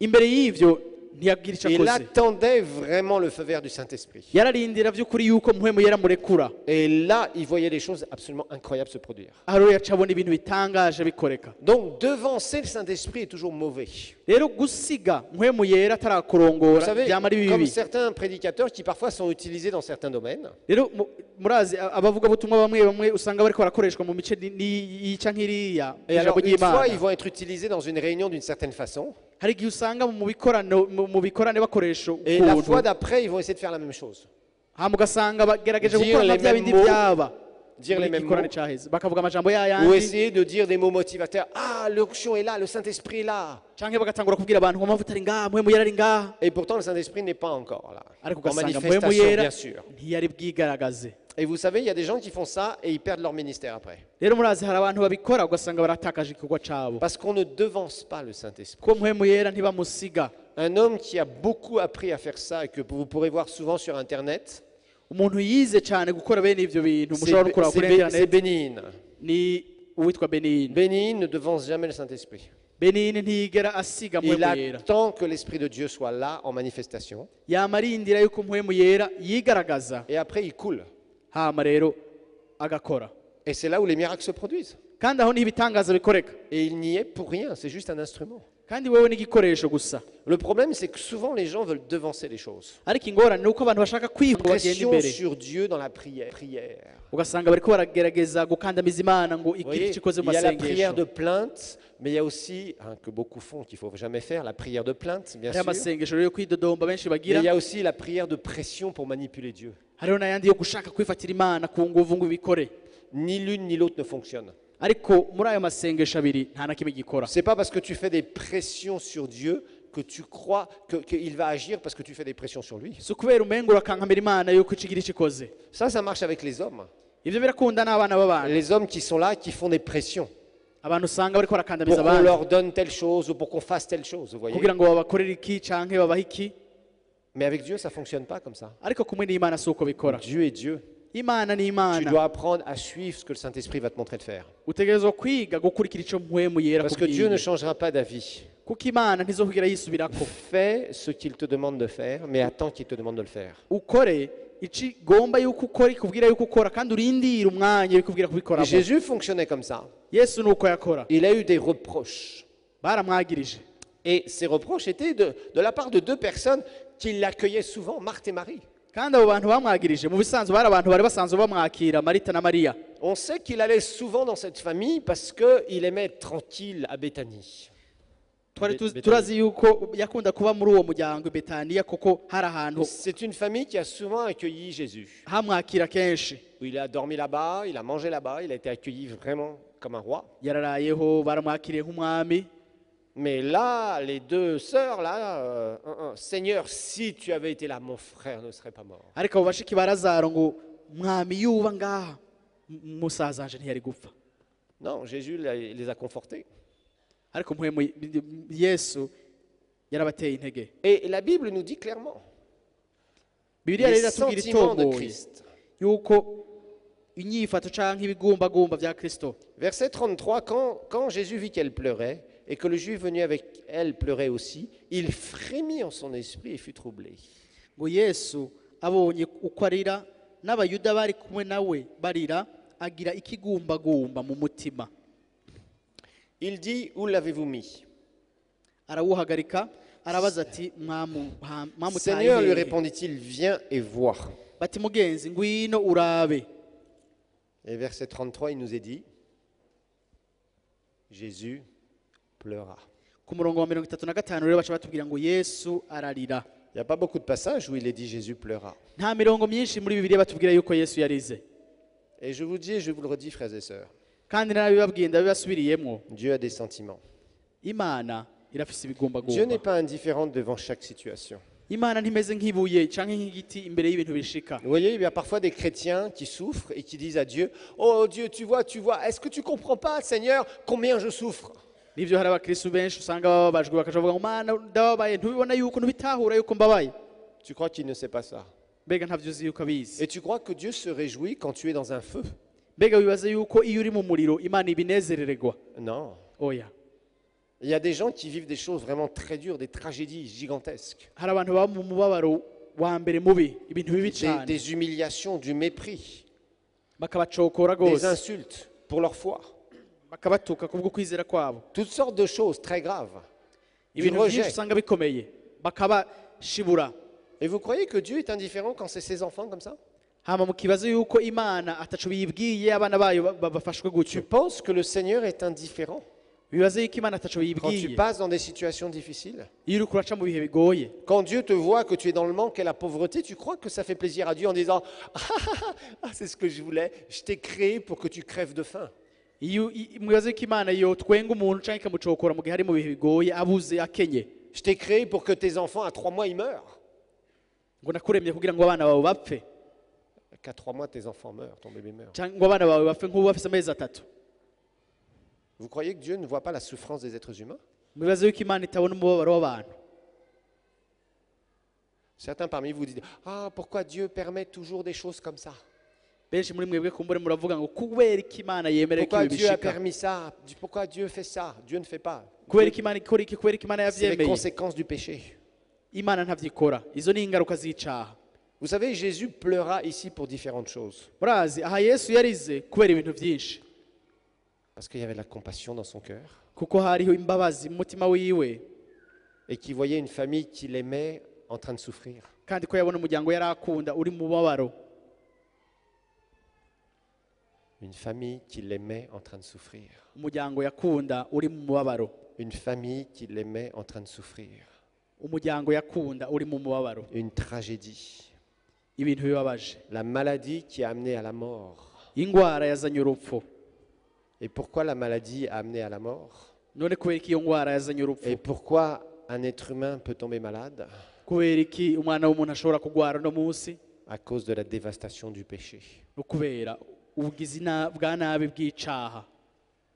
imbere y'ivyo ntiyagira ico Il akoze attendait vraiment le feu vert du Saint-Esprit. yararindira vy'ukuri yuko mpwemu yaramurekura Et là, il voyait des choses absolument incroyables se produire. aho rero yaca abona ibintu bitangaje bikoreka Donc, devancer le Saint-Esprit est toujours mauvais. rero gusiga mpwemu yera Vous atarakurongora savez, vyama ari comme bibi certains prédicateurs qui parfois sont utilisés dans certains domaines, rero murazi abavugabutumwa bamwe bamwe usanga bariko barakoreshwa mu mice yica nk'iriya et alors ijambo une fois, ry'imana ils vont être utilisés dans une réunion d'une certaine façon, hari igihe usanga mu bikorane bakoresha et la ukuntu fois d'après, ils vont essayer de faire la même chose. hama ugasanga bagerageje Dire gukora nka les bya mêmes bindi mots, byaba dire muri les mêmes gikorane mots. caheze bakavuga amajambo Ou yayandi essayer de dire des mots motivateurs. Ah, l'onction est là, le Saint-Esprit est là. canke bagatangura kubwira abantu ngo amavuta ari ngaha mpwemu yera ari ngaha Et pourtant, le Saint-Esprit n'est pas encore là. ariko En ugasanga mpwemu manifestation, yera bien sûr. ntiyari bwigaragaze Et vous savez, il y a des gens qui font ça et ils perdent leur ministère après. rero murazi hari abantu babikora ugasanga baratakaje igikorwa cabo Parce qu'on ne devance pas le Saint-Esprit. ko mpwemu yera ntibamusiga Un homme qui a beaucoup appris à faire ça et que vous pourrez voir souvent sur Internet, umuntu yize cyane gukora bene ivyo bintu c'est mushobora no kuraba kuri c'est internet Bénigne. ni uwitwa Benini Bénigne ne devance jamais le Saint-Esprit. Benini ntiyigera asiga Il mpwemu yera attend que l'Esprit de Dieu soit là en manifestation. yama arindira yuko mpwemu yera yigaragaza Et après, il coule. hama rero agakora Et c'est là où les miracles se produisent. kandi aho niho ibitangaza bikoreka Et il n'y est pour rien, c'est juste un instrument. kandi wewe n'igikoresho gusa Le problème, c'est que souvent les gens veulent devancer les choses. ariko ingorane ni uko abantu bashaka kwihuta bagenda Pression imbere sur Dieu dans la prière. ugasanga bariko baragerageza gukandamiza imana ngo Vous igire voyez, icyo ikoze mu il y a la prière masengesho de plainte, mais il y a aussi, que beaucoup font, qu'il ne faut jamais faire, la prière de plainte, bien hariho sûr. amasengesho rero yo kwidodomba benshi Mais bagira il y a aussi la prière de pression pour manipuler Dieu. hariho n'ayandi yo gushaka kwifatira imana ku nguvu ngo ibikore Ni l'une ni l'autre ne fonctionne. ariko muri ayo masengesho abiri nta na kimwe gikora C'est pas parce que tu fais des pressions sur Dieu que tu crois qu'il va agir parce que tu fais des pressions sur lui. si ukubera umengo urakankamira imana yuko ikigira icyo ikoze Ça marche avec les hommes. ivyo birakunda n'abana b'abantu Les hommes qui sont là, qui font des pressions abantu usanga bariko pour barakandamiza qu'on abandi leur donne telle chose ou pour qu'on fasse telle chose, vous voyez. kugira ngo babakorere iki canke babahe iki Mais avec Dieu, ça fonctionne pas comme ça. ariko kumwe n'imana si uko bikora Dieu est Dieu. imana ni Tu imana dois apprendre à suivre ce que le Saint-Esprit va te montrer de faire. utegerezwa kwiga gukurikira ico mpwemu yera Parce que Dieu ne kubwiye changera pas d'avis. kuko imana ntizokugira yisubirako Fais ce qu'il te demande de faire, mais attends qu'il te demande de le faire. ukore ico igomba yuko ukora ikubwira yuko ukora kandi urindire umwanya bikubwira Et kubikoramo Jésus fonctionnait comme ça. yesu ni uko yakora Il a eu des reproches. baramwagirije Et ces reproches étaient de la part de 2 personnes qui l'accueillaient souvent, Marthe et Marie. kandi abo bantu bamwagirije mu bisanzwe bari abantu bari basanzwe bamwakira marita na mariya On sait qu'il allait souvent dans cette famille parce qu'il aimait être tranquille à Béthanie. turazi yuko yakunda kuba muri uwo muryango i betaniya kuko hari ahantu C'est une famille qui a souvent accueilli Jésus. hamwakira kenshi Il a dormi là-bas, il a mangé là-bas, il a été accueilli vraiment comme un roi. yararayeho baramwakiriye nk'umwami Mais là, les 2 sœurs, là, Seigneur, si tu avais été là, mon frère ne serait pas mort. ariko abo bashiki ba lazaro ngo mwami yuba ngaha musaza wanje ntiyari gupfa Non, Jésus les a confortés. ariko mpwemu yesu yarabateye intege Et la Bible nous dit clairement, bibiliya rero les iratubwira sentiments de itomboye Christ. yuko inyifato canke ibigumbagumba vya kristo Verset 33, quand Jésus vit qu'elle pleurait, et que le juif venu avec elle pleurait aussi, il frémit en son esprit et fut troublé. ngo yesu abonye uko arira n'abayuda bari kumwe nawe barira agira ikigumbagumba mu mutima. Il dit, où l'avez-vous mis? Arawuhagarika arabaza ati Seigneur, lui mwamutaye. répondit-il, viens et vois. Bati mugenzi ngwino urabe. Et verset 33, il nous est dit, Jésus pleura. Ku murongo wa 35 rero baca batubwira ngo Yesu ararira. Il n'y a pas beaucoup de passages où il est dit Jésus pleura. Nta mirongo myinshi muri Bibiliya batubwira yuko Yesu yarize. Et je vous dis, et je vous le redis, frères et sœurs, Kandi narabibabwiye ndabibasubiriyemwo. Dieu a des sentiments. Imana irafise Dieu ibigumbagumba. n'est pas indifférent devant chaque situation. Imana ntimeze nk'ibuye canke nk'igiti imbere y'ibintu bishika. Vous voyez, il y a parfois des chrétiens qui souffrent et qui disent à Dieu, oh Dieu, tu vois, est-ce que tu comprends pas, Seigneur, combien je souffre? Nivyo hari abakristu benshi usanga bababajwe bakaja bavuga ngo Mana ndababaye ntubibona yuko ntubitahura yuko mbabaye. Tu crois qu'il ne sait pas ça? Mbega ntavyo uzi yuko abizi. Et tu crois que Dieu se réjouit quand tu es dans un feu? Mbega wibaza yuko iyo uri mu muriro Imana ibinezerererwa. Non. Oya. Il y a des gens qui vivent des choses vraiment très dures, des tragédies gigantesques, Hari abantu baba mu mubabaro wa mbere mubi ibintu bibi des, cyane des humiliations, du mépris, bakabacokora des gose insultes pour leur foi. bakabatuka kubwo kwizera kwabo. Toutes sortes de choses très graves. Du Ibintu byinshi rejet. usanga bikomeye bakabashibura. Et vous croyez que Dieu est indifférent quand c'est ses enfants comme ça? Hama mukibaza yuko Imana ataco biyibwiye abana bayo bafashwe Tu gutyo. penses que le Seigneur est indifférent Bibaza yuko Imana ataco quand tu biyibwiye. passes dans des situations difficiles? Iyo uri kuraca mu bihe bigoye. Quand Dieu te voit que tu es dans le manque et la pauvreté, tu crois que ça fait plaisir à Dieu en disant ah, c'est ce que je voulais, je t'ai créé pour que tu crèves de faim. Iyo mubibaza yuko Imana yo twenga umuntu canke ikamucokora mu gihe ari mu bihe bigoye abuze akenye. Je t'ai créé pour que tes enfants à 3 mois ils meurent. Ngo nakuremye kugira ngo abana bawe bapfe. Qu'à 3 mois tes enfants meurent, ton bébé meurt. Canke ngo abana bawe bapfe nk'ubu bafise amezi 3. Vous croyez que Dieu ne voit pas la souffrance des êtres humains? Mubibaza yuko Imana itabona umubabaro w'abantu. Certains parmi vous disent ah, pourquoi Dieu permet toujours des choses comme ça? Benshi muri mwebwe kumbure muravuga ngo kubera iki Imana yemera Pourquoi ibi Dieu a bishika. permis ça? Pourquoi Dieu fait ça? Dieu ne fait pas. Kubera iki Imana ikora iki, kubera iki Imana C'est les yavyemeye. conséquences du péché. Imana ntavyikora. Izo ni ingaruka z'icaha. Vous savez, Jésus pleura ici pour différentes choses. Murazi aha Yesu yarize kubera ibintu byinshi. Parce qu'il y avait de la compassion dans son cœur Kuko hariho imbabazi mu mutima wiwe et qu'il voyait une famille qu'il aimait en train de souffrir. kandi ko yabona umuryango yari akunda uri mu mubabaro. Une famille qu'il aimait en train de souffrir. Umuryango yakunda uri mu mubabaro. Une famille qu'il aimait en train de souffrir. Umuryango yakunda uri mu mubabaro. Une tragédie. Ibintu bibabaje. La maladie qui a amené à la mort. Ingwara yazanye urupfu. Et pourquoi la maladie a amené à la mort? None kubera iki iyo ngwara yazanye urupfu? Et pourquoi un être humain peut tomber malade? Kubera iki umwana w'umuntu ashobora kugwara no munsi? À cause de la dévastation du péché. No kubera ubugizi bwa nabi bw'icaha.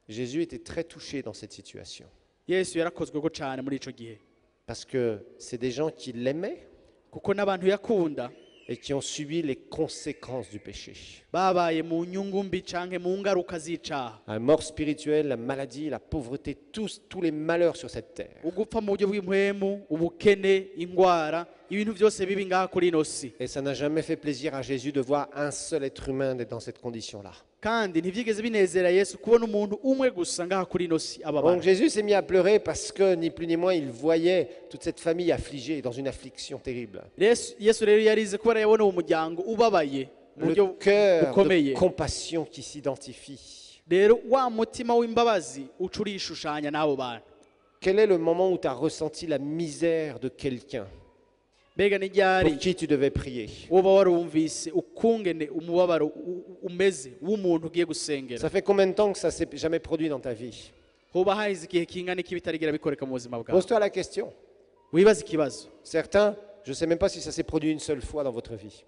Jésus était très touché dans cette situation. Yesu yarakozweko cyane muri ico gihe. Parce que c'est des gens qui l'aimaient Kuko n'abantu yakunda et qui ont subi les conséquences du péché. babaye mu nyungu mbi canke mu ngaruka z'icaha. La mort spirituelle, la maladie, la pauvreté, tous les malheurs sur cette terre. Ugupfa mu buryo bw'impwemu, ubukene, ingwara, ibintu byose bibi ngaha kuri ino si. Et ça n'a jamais fait plaisir à Jésus de voir un seul être humain dans cette condition-là. Kandi ntivyigeze binezera Yesu kubona umuntu umwe gusa ngaha kuri ino si Donc ababara. Jésus s'est mis à pleurer parce que ni plus ni moins il voyait toute cette famille affligée dans une affliction terrible. Yesu rero yarize kubera yabona uwo muryango ubabaye mu Le buryo cœur de bukomeye. compassion qui s'identifie. Rero wa mutima w'imbabazi uca urishushanya n'abo bantu. Quel est le moment où tu as ressenti la misère de quelqu'un Mbega ni ryari pour qui tu devais prier? woba warumvise ukungene umubabaro umeze w'umuntu ugiye gusengera? Ça fait combien de temps que ça s'est jamais produit dans ta vie? Hoba harize igihe kingana iki bitarigira bikoreka mu buzima bwawe? Pose-toi la question. Wibaza ikibazo. Certains, je ne sais même pas si ça s'est produit une seule fois dans votre vie.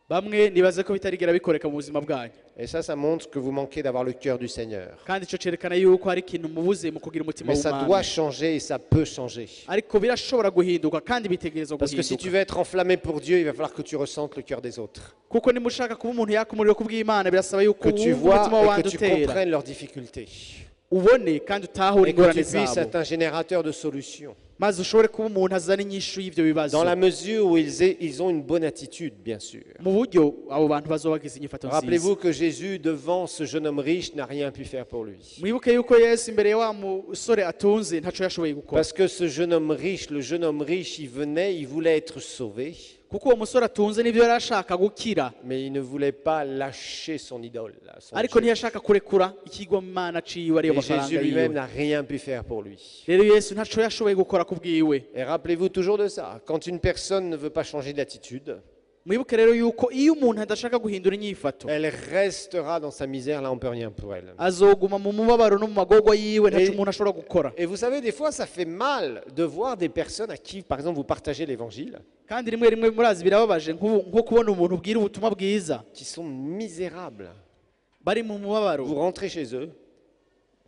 Bamwe nibaza ko bitarigira bikoreka mu buzima bwanyu. Et ça montre que vous manquez d'avoir le cœur du Seigneur. Kandi ico cerekana yuko hari ikintu mubuze mu kugira umutima Mais ça w'Imana. doit changer et ça peut changer. Ariko birashobora guhinduka kandi bitegerezwa Parce que si tu guhinduka. veux être enflammé pour Dieu, il va falloir que tu ressentes le cœur des autres. Kuko nimushaka kuba umuntu yaka umuriro kubw'Imana birasaba yuko Que tu wumva vois umutima et w'abandi que tu utera. comprennes leurs difficultés. ubone kandi utahure et que ingorane tu puisses zabo être un générateur de solutions. maze ushobore kuba umuntu azana inyishu y'ivyo bibazo Dans la mesure où ils ont une bonne attitude, bien sûr. mu buryo abo bantu bazoba bagize inyifato nziza. Rappelez-vous que Jésus, devant ce jeune homme riche, n'a rien pu faire pour lui. mwibuke yuko yesu imbere ya wa musore atunze ntaco yashoboye gukora Parce que ce jeune homme riche, le jeune homme riche, il venait, il voulait être sauvé, kuko uwo musore atunze n'ivyo yari ashaka gukira mais il ne voulait pas lâcher son idole. Son ariko Dieu. ntiyashaka kurekura ikigwamana ciwe ariyo Et Jésus mafaranga lui-même yiwe n'a rien pu faire pour lui. rero yesu ntaco yashoboye gukora ku bwiwe. Et rappelez-vous toujours de ça. Quand une personne ne veut pas changer d'attitude, mwibuke rero yuko iyo umuntu adashaka guhindura inyifato elle restera dans sa misère. Là, on ne peut rien pour elle. azoguma mu mubabaro no mu magorwa yiwe ntaco Et- umuntu ashobora gukora. Et vous savez, des fois, ça fait mal de voir des personnes à qui, par exemple, vous partagez l'évangile, kandi rimwe rimwe murazi birababaje nko kubona umuntu ubwira ubutumwa bwiza qui sont misérables. bari mu mubabaro Vous rentrez chez eux,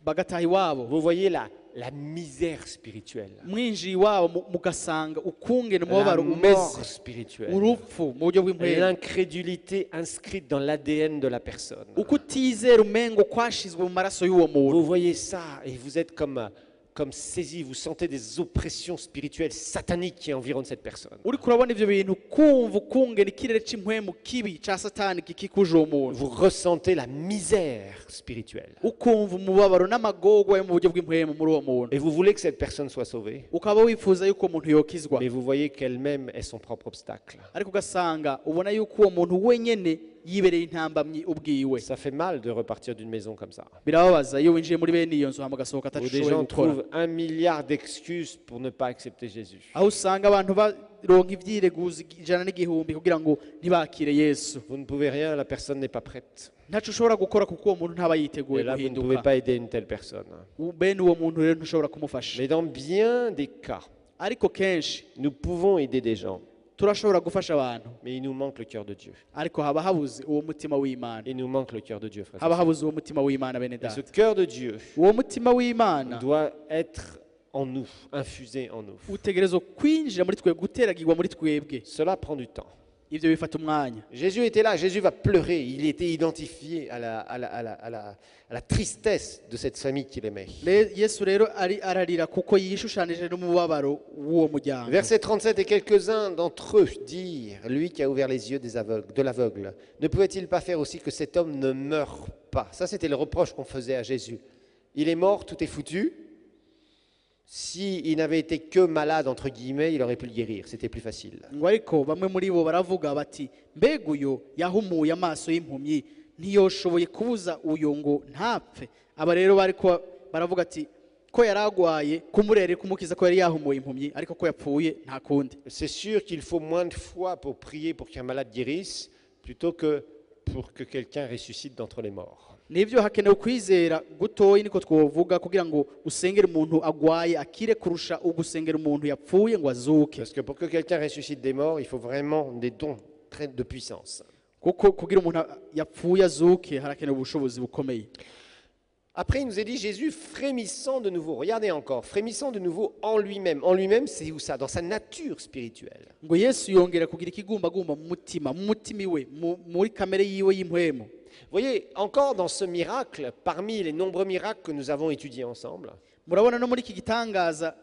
bagataha iwabo vous voyez la misère spirituelle, mwinjiye iwabo mugasanga ukungene la umubabaro mort umeze spirituelle, urupfu mu buryo bw'impwemu l'incrédulité inscrite dans l'ADN de la personne. uko utizera umengo kwashizwe mu maraso y'uwo muntu. Vous voyez ça et vous êtes comme saisi, vous sentez des oppressions spirituelles sataniques qui environnent cette personne. uriko urabona ivyo bintu kumva ukungene ikirere c'impwemu kibi ca satani gikikuje uwo muntu Vous ressentez la misère spirituelle. ukumva umubabaro n'amagorwa yo mu buryo bw'impwemu muri uwo muntu Et vous voulez que cette personne soit sauvée, ukaba wifuza yuko uwo muntu yokizwa mais vous voyez qu'elle-même est son propre obstacle. ariko ugasanga ubona yuko uwo muntu wenyene yibereye intambamyi ubwiwe. Ça fait mal de repartir d'une maison comme ça. birababaza iyo winjiye muri bene iyo nzu hama ugasohoka Où des atashoboye gens gukora trouvent 1 milliard d'excuses pour ne pas accepter Jésus. aho usanga abantu baronka ivyireguza ijana n'igihumbi kugira ngo ntibakire yesu. Vous ne pouvez rien, la personne n'est pas prête. ntaco ushobora gukora kuko uwo muntu ntaba Et yiteguye là, vous ne pouvez guhinduka. pas aider une telle personne. bene uwo muntu rero ntushobora kumufasha. Mais dans bien des cas, ariko kenshi nous pouvons aider des gens, turashobora gufasha abantu mais il nous manque le cœur de Dieu. ariko haba habuze uwo mutima w'imana Il nous manque le cœur de Dieu, frère. haba habuze uwo mutima w'imana bene Et ce data. cœur de Dieu uwo mutima w'imana doit être en nous, infusé en nous. utegerezwa kwinjira muri twebwe guteragirwa muri twebwe. Cela prend du temps. ivyo bifata umwanya. Jésus était là, Jésus va pleurer. Il était identifié à la tristesse de cette famille qu'il aimait. yesu rero ararira kuko yishushanije n'umubabaro w'uwo muryango. Verset 37, et quelques-uns d'entre eux dirent, lui qui a ouvert les yeux de l'aveugle, ne pouvait-il pas faire aussi que cet homme ne meure pas? Ça, c'était le reproche qu'on faisait à Jésus. Il est mort, tout est foutu. S'il n'avait été que malade, entre guillemets, il aurait pu le guérir. C'était plus facile. ngo ariko bamwe muri bo baravuga bati mbega uyo yahumuye amaso y'impumyi ntiyoshoboye kubuza uyo ngo ntapfe. aba rero bariko baravuga ati ko yari agwaye kumurere kumukiza ko yari yahumuye impumyi ariko ko yapfuye nta kundi. C'est sûr qu'il faut moins de foi pour prier pour qu'un malade guérisse, plutôt que pour que quelqu'un ressuscite d'entre les morts. nivyo hakenewe kwizera gutoyi niko twovuga kugira ngo usengere umuntu agwaye akire kurusha ugusengera umuntu yapfuye ngo azuke. Parce que pour que quelqu'un ressuscite des morts, il faut vraiment des dons de puissance. kuko kugira umuntu yapfuye azuke harakenewe ubushobozi bukomeye. Après, il nous est dit Jésus frémissant de nouveau. Regardez encore, frémissant de nouveau en lui-même. En lui-même, c'est où ça? Dans sa nature spirituelle. ngo yesu yongera kugira ikigumbagumba mu mutima iwe muri kamere yiwe y'impwemu. Vous voyez, encore dans ce miracle, parmi les nombreux miracles que nous avons étudiés ensemble, murabona no muri iki gitangaza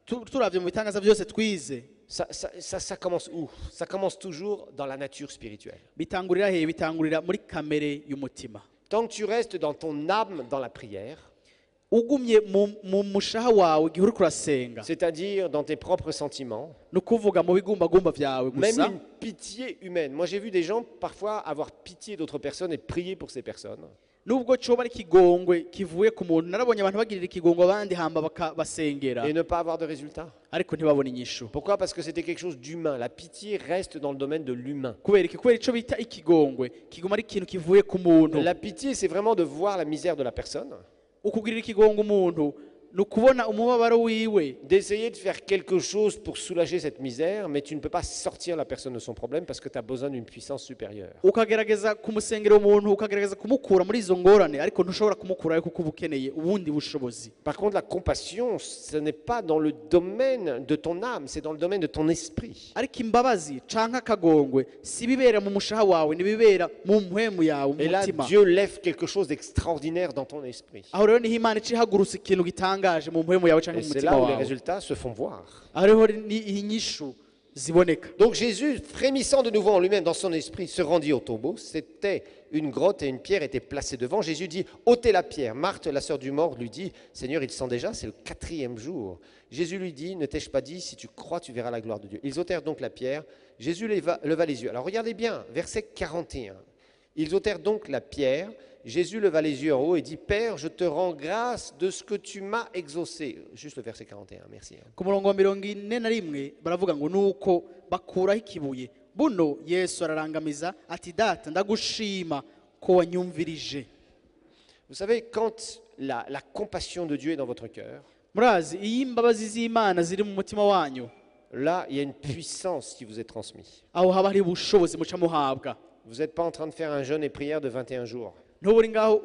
turavye mu bitangaza byose twize ça commence où? Ça commence toujours dans la nature spirituelle. bitangurira he? bitangurira muri kamere y'umutima. Tant que tu restes dans ton âme, dans la prière, ugumye mu mushaha wawe igihe uriko urasenga, c'est-à-dire dans tes propres sentiments, ni ukuvuga mu bigumbagumba vyawe même gusa. une pitié humaine. Moi, j'ai vu des gens parfois avoir pitié d'autres personnes et prier pour ces personnes. nubwo coba ari ikigongwe kivuye ku muntu, narabonye abantu bagirira ikigongwe abandi hamba basengera Et ne pas avoir de résultat. ariko ntibabone inyishu. Pourquoi? Parce que c'était quelque chose d'humain. La pitié reste dans le domaine de l'humain. kubera ico bita ikigongwe kiguma ari ikintu kivuye ku muntu. La pitié, c'est vraiment de voir la misère de la personne ukugirira ikigongwe umuntu ni ukubona umubabaro wiwe d'essayer de faire quelque chose pour soulager cette misère, mais tu ne peux pas sortir la personne de son problème parce que tu as besoin d'une puissance supérieure. ukagerageza kumusengera umuntu ukagerageza kumukura muri izo ngorane ariko ntushobora kumukurayo kuko uba ukeneye ubundi bushobozi. Par contre, la compassion, ce n'est pas dans le domaine de ton âme, c'est dans le domaine de ton esprit. ariko imbabazi canke akagongwe si bibera mu mushaha wawe nibibera mu mpwemu yawe mu Et là, mutima. Dieu lève quelque chose d'extraordinaire dans ton esprit. aho rero niho imana ica ihagurutsa ikintu gitangaje mu mpwemu yawe canke Et mu c'est mutima là où les wawe. résultats se font voir. aho rero ni inyishu ziboneka. Donc Jésus, frémissant de nouveau en lui-même dans son esprit, se rendit au tombeau. C'était une grotte et une pierre était placée devant. Jésus dit, ôtez la pierre. Marthe, la sœur du mort, lui dit, Seigneur, il sent déjà, c'est le 4e jour. Jésus lui dit, ne t'ai-je pas dit, si tu crois, tu verras la gloire de Dieu. Ils ôtèrent donc la pierre. Jésus leva les yeux. Alors regardez bien, verset 41. Ils ôtèrent donc la pierre. Jésus leva les yeux en haut et dit, Père, je te rends grâce de ce que tu m'as exaucé. Juste le verset 41, merci. ku murongo wa 41 baravuga ngo nuko bakuraho ikibuye buno yesu ararangamiza ati data ndagushima ko wanyumvirije. Vous savez, quand la compassion de Dieu est dans votre cœur, murazi iyo imbabazi z'imana ziri mu mutima wanyu là, il y a une puissance qui vous est transmise. aho haba hari ubushobozi muca muhabwa. Vous n'êtes pas en train de faire un jeûne et prière de 21 jours. ntuburi ngaho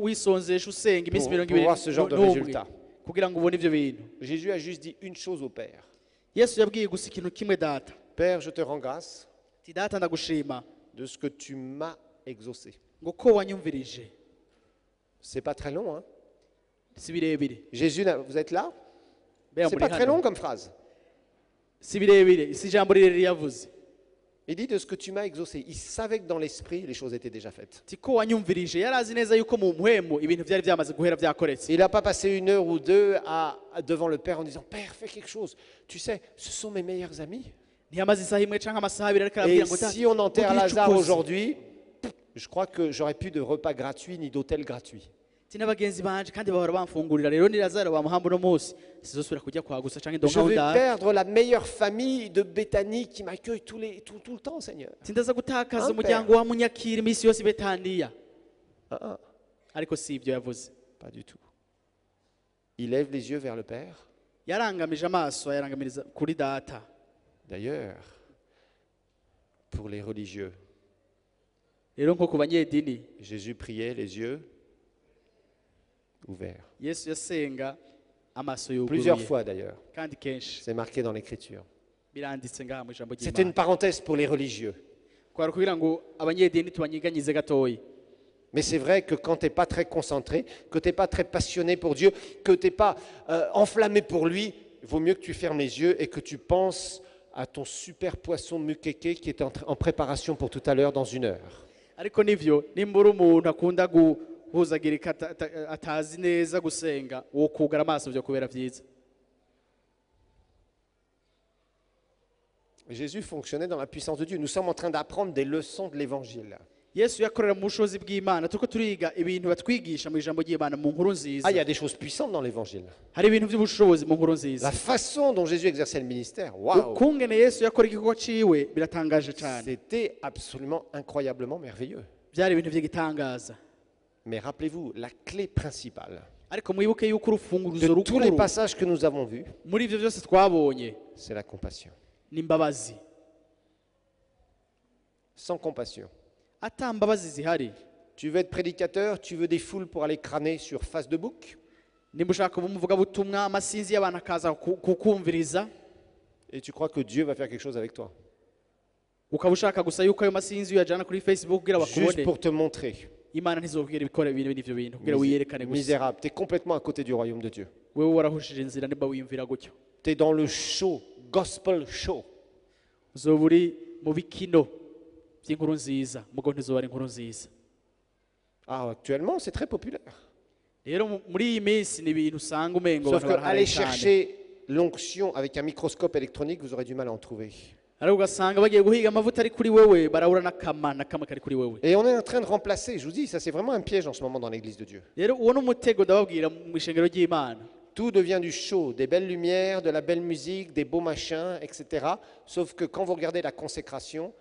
wisonzesha usenga iminsi Pour 20 voir ce genre de résultat. kugira ngo ubone ibyo bintu. Jésus a juste dit une chose au Père. yesu yabwiye gusa ikintu kimwe data Père, je te rends grâce ati data ndagushima de ce que tu m'as exaucé. ngo ko wanyumvirije. C'est pas très long, hein? si birebire Jésus, vous êtes là? Mbega C'est muri pas très long hano comme phrase. si birebire si ijambo rirerire yavuze Il dit de ce que tu m'as exaucé. Il savait que dans l'esprit, les choses étaient déjà faites. ati ko wanyumvirije yari azi neza yuko mu mpwemu ibintu byari byamaze guhera byakoretse. Il n'a pas passé 1 heure ou 2 devant le Père en disant, Père, fais quelque chose. Tu sais, ce sont mes meilleurs amis. ntiyamaze isaha imwe canke amasaha abiri ariko Et arabwira ngo si on enterre ugire ico Lazare ukoze. aujourd'hui, je crois que j'aurais plus de repas gratuits ni d'hôtel gratuit. ati n'abagenzi banje kandi bahora bamfungurira rero ni Lazaro bamuhamba uno munsi sizosubira kujya kwagusa canke Je ndonka vais ndara. perdre la meilleure famille de Béthanie qui m'accueille tout le temps, Seigneur. ati ndaza gutakaza Amen. umuryango wa munyakira iminsi yose i Betaniya. Ah, ah, ariko si ibyo yavuze. pas du tout. Il lève les yeux vers le Père. yarangamije amaso ayarangamiriza kuri data. D'ailleurs, pour les religieux, rero nko ku banyedini Jésus priait les yeux ouverts. yesu yasenga amaso Plusieurs yuguruye fois d'ailleurs. kandi kenshi C'est marqué dans l'Écriture. biranditse ngaha mu ijambo C'était une ry'Imana. parenthèse pour les religieux. kwari kugira ngo abanyedini tubanyiganyize gatoyi. Mais c'est vrai que quand tu n'es pas très concentré, que tu n'es pas très passionné pour Dieu, que tu n'es pas enflammé pour lui, il vaut mieux que tu fermes les yeux et que tu penses à ton super poisson mukeke qui est en préparation pour tout à l'heure dans 1 heure. ariko nivyo nimba uri umuntu akunda guhuzagirika atazi neza gusenga wo kugara amaso byo kubera byiza. Jésus fonctionnait dans la puissance de Dieu. Nous sommes en train d'apprendre des leçons de l'Évangile. yesu yakorera mu bushobozi bw'Imana turiko turiga ibintu batwigisha mu ijambo ry'Imana mu nkuru nziza. Ah, il y a des choses puissantes dans l'Évangile. hari ibintu by'ubushobozi mu nkuru nziza. La façon dont Jésus exerçait le ministère, waouh, ukungene yesu yakora igikorwa ciwe biratangaje cyane. c'était absolument incroyablement merveilleux. byari ibintu by'igitangaza. Mais rappelez-vous, la clé principale ariko mwibuke yuko urufunguruzo de tous les rukuru passages que nous avons vus, muri ivyo byose twabonye c'est la compassion. ni imbabazi. Sans compassion. ata mbabazi zihari Tu veux être prédicateur, tu veux des foules pour aller crâner sur Facebook, nimba ushaka kuba umuvugabutumwa amasinzi y'abantu akaza kukumviriza et tu crois que Dieu va faire quelque chose avec toi. ukaba ushaka gusa yuko ayo masinzi uyajana kuri Facebook kugira Juste bakubone. pour te montrer. Imana ntizobwira ibikora ibintu n'ivyo bintu kugira wiyerekane gusa. Misérable, tu es complètement à côté du royaume de Dieu. wewe warahushije inzira nimba wiyumvira gutyo. Tu es dans le show, gospel show. uzoba uri mu bikino by'inkuru nziza mugo ntizoba ari inkuru nziza. Ah, actuellement, c'est très populaire. rero muri iyi minsi ni ibintu usanga umengo Sauf abantu que baraharaye aller cyane. chercher l'onction avec un microscope électronique, vous aurez du mal à en trouver. ariko ugasanga bagiye guhiga amavuta ari kuri wewe barabura n'akamana kamwe kari kuri wewe. Et on est en train de remplacer, je vous dis, ça c'est vraiment un piège en ce moment dans l'église de Dieu. rero uwo n'umutego ndababwira mu ishengero ry'Imana. Tout devient du show, des belles lumières, de la belle musique, des beaux machins, etc. Sauf que quand vous regardez la consécration,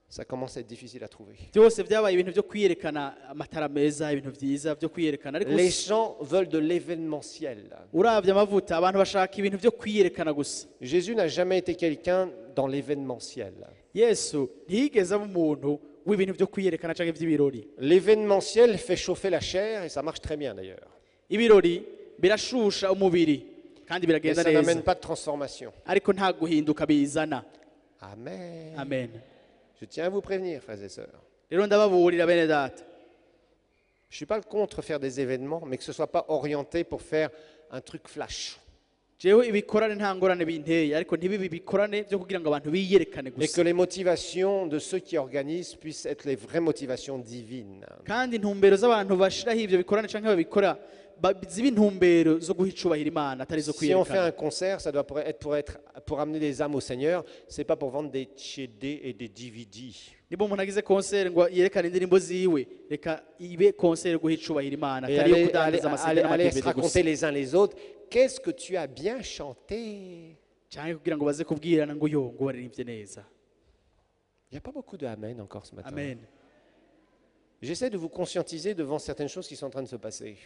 ça commence à être difficile à trouver. byose byabaye ibintu byo kwiyerekana, amatara meza, ibintu byiza byo kwiyerekana, ariko Les gens veulent de l'événementiel. uravye amavuta abantu bashaka ibintu byo kwiyerekana gusa. Jésus n'a jamais été quelqu'un dans l'événementiel. Yesu ntiyigeze aba umuntu w'ibintu byo kwiyerekana canke vy'ibirori. L'événementiel fait chauffer la chair et ça marche très bien d'ailleurs. Ibirori birashusha umubiri kandi Et biragenda ça n'amène neza, pas de transformation. ariko nta guhinduka bizana. Amen. Amen. Je tiens à vous prévenir, frères et sœurs. Rero ndababurira bene data, Je ne suis pas contre faire des événements, mais que ce ne soit pas orienté pour faire un truc flash. jewe ibikorane nta ngorane binteye, ariko ntibibi bikorane byo kugira ngo abantu biyerekane Mais que gusa, les motivations de ceux qui organisent puissent être les vraies motivations divines. kandi intumbero z'abantu bashiraho ivyo bikorane canke babikora ziba intumbero zo guha icubahiro Imana, atari zo Si on fait kwiyerekana. un concert, ça doit être pour amener des âmes au Seigneur. C'est pas pour vendre des CD et des DVD. Niba umuntu agize konseri ngo yerekane indirimbo ziwe, reka ibe konseri guha icubahiro Imana, Et atari yo aller, kudandaza amasede aller se n'amadividi raconter gusa, les uns les autres. Qu'est-ce que tu as bien chanté? canke kugira ngo baze kubwirana ngo yo ngo waririmbye neza. Il n'y a pas beaucoup de amen encore ce matin. Amen. J'essaie de vous conscientiser devant certaines choses qui sont en train de se passer.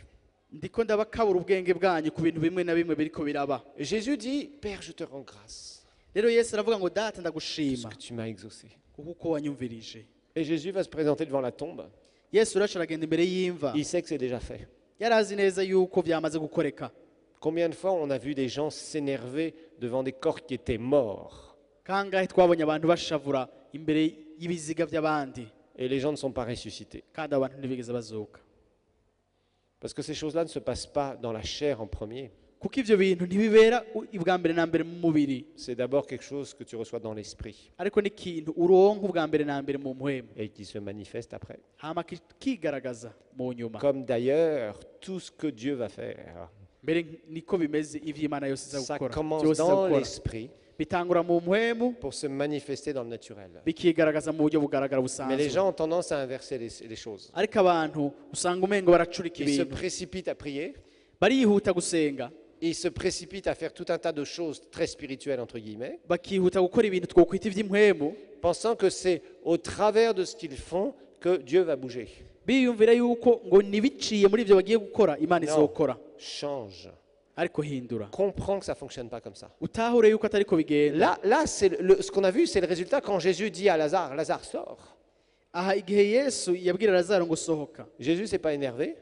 Ndiko ndabakabura ubwenge bwanyu ku bintu bimwe na bimwe biriko biraba. Jésus dit, Père, je te rends grâce Rero Yesu aravuga ngo data parce ndagushima que tu m'as exaucé. kuko wanyumvirije. Et Jésus va se présenter devant la tombe. Yesu uraca aragenda imbere y'imva, Il sait que c'est déjà fait. yari azi neza yuko byamaze gukoreka. Combien de fois on a vu des gens s'énerver devant des corps qui étaient morts Kangahe twabonye abantu bashavura imbere y'ibiziga by'abandi, et les gens ne sont pas ressuscités? kandi abantu ntibigeze bazuka. Parce que ces choses-là ne se passent pas dans la chair en premier. Kuko ivyo bintu ntibibera ubwa mbere na mbere mu mubiri, C'est d'abord quelque chose que tu reçois dans l'esprit ariko ni ikintu uronka ubwa mbere na mbere mu mpwemu, et qui se manifeste après. hama kigaragaza mu nyuma. Comme d'ailleurs tout ce que Dieu va faire. Mbere niko bimeze ivyo Imana yose iza Ça gukora, commence byose iza dans gukora l'esprit bitangura mu mpwemu pour se manifester dans le naturel. bikigaragaza mu buryo bugaragara Mais les busanzwe, gens ont tendance à inverser les choses. ariko abantu usanga umengo baracurika Ils se ibintu, précipitent à prier, barihuta gusenga, ils se précipitent à faire tout un tas de choses très spirituelles, entre guillemets, bakihuta gukora ibintu twokwita ivy'impwemu, pensant que c'est au travers de ce qu'ils font que Dieu va bouger. biyumvira yuko ngo nibiciye muri ivyo bagiye gukora Imana Non, izokora. change. Ariko hindura, Comprends que ça ne fonctionne pas comme ça. utahure yuko atariko bigenda. Là ce qu'on a vu, c'est le résultat quand Jésus dit à Lazare, Lazare, sors. Aha igihe Yesu yabwira Lazaro ngo sohoka, Jésus s'est pas énervé.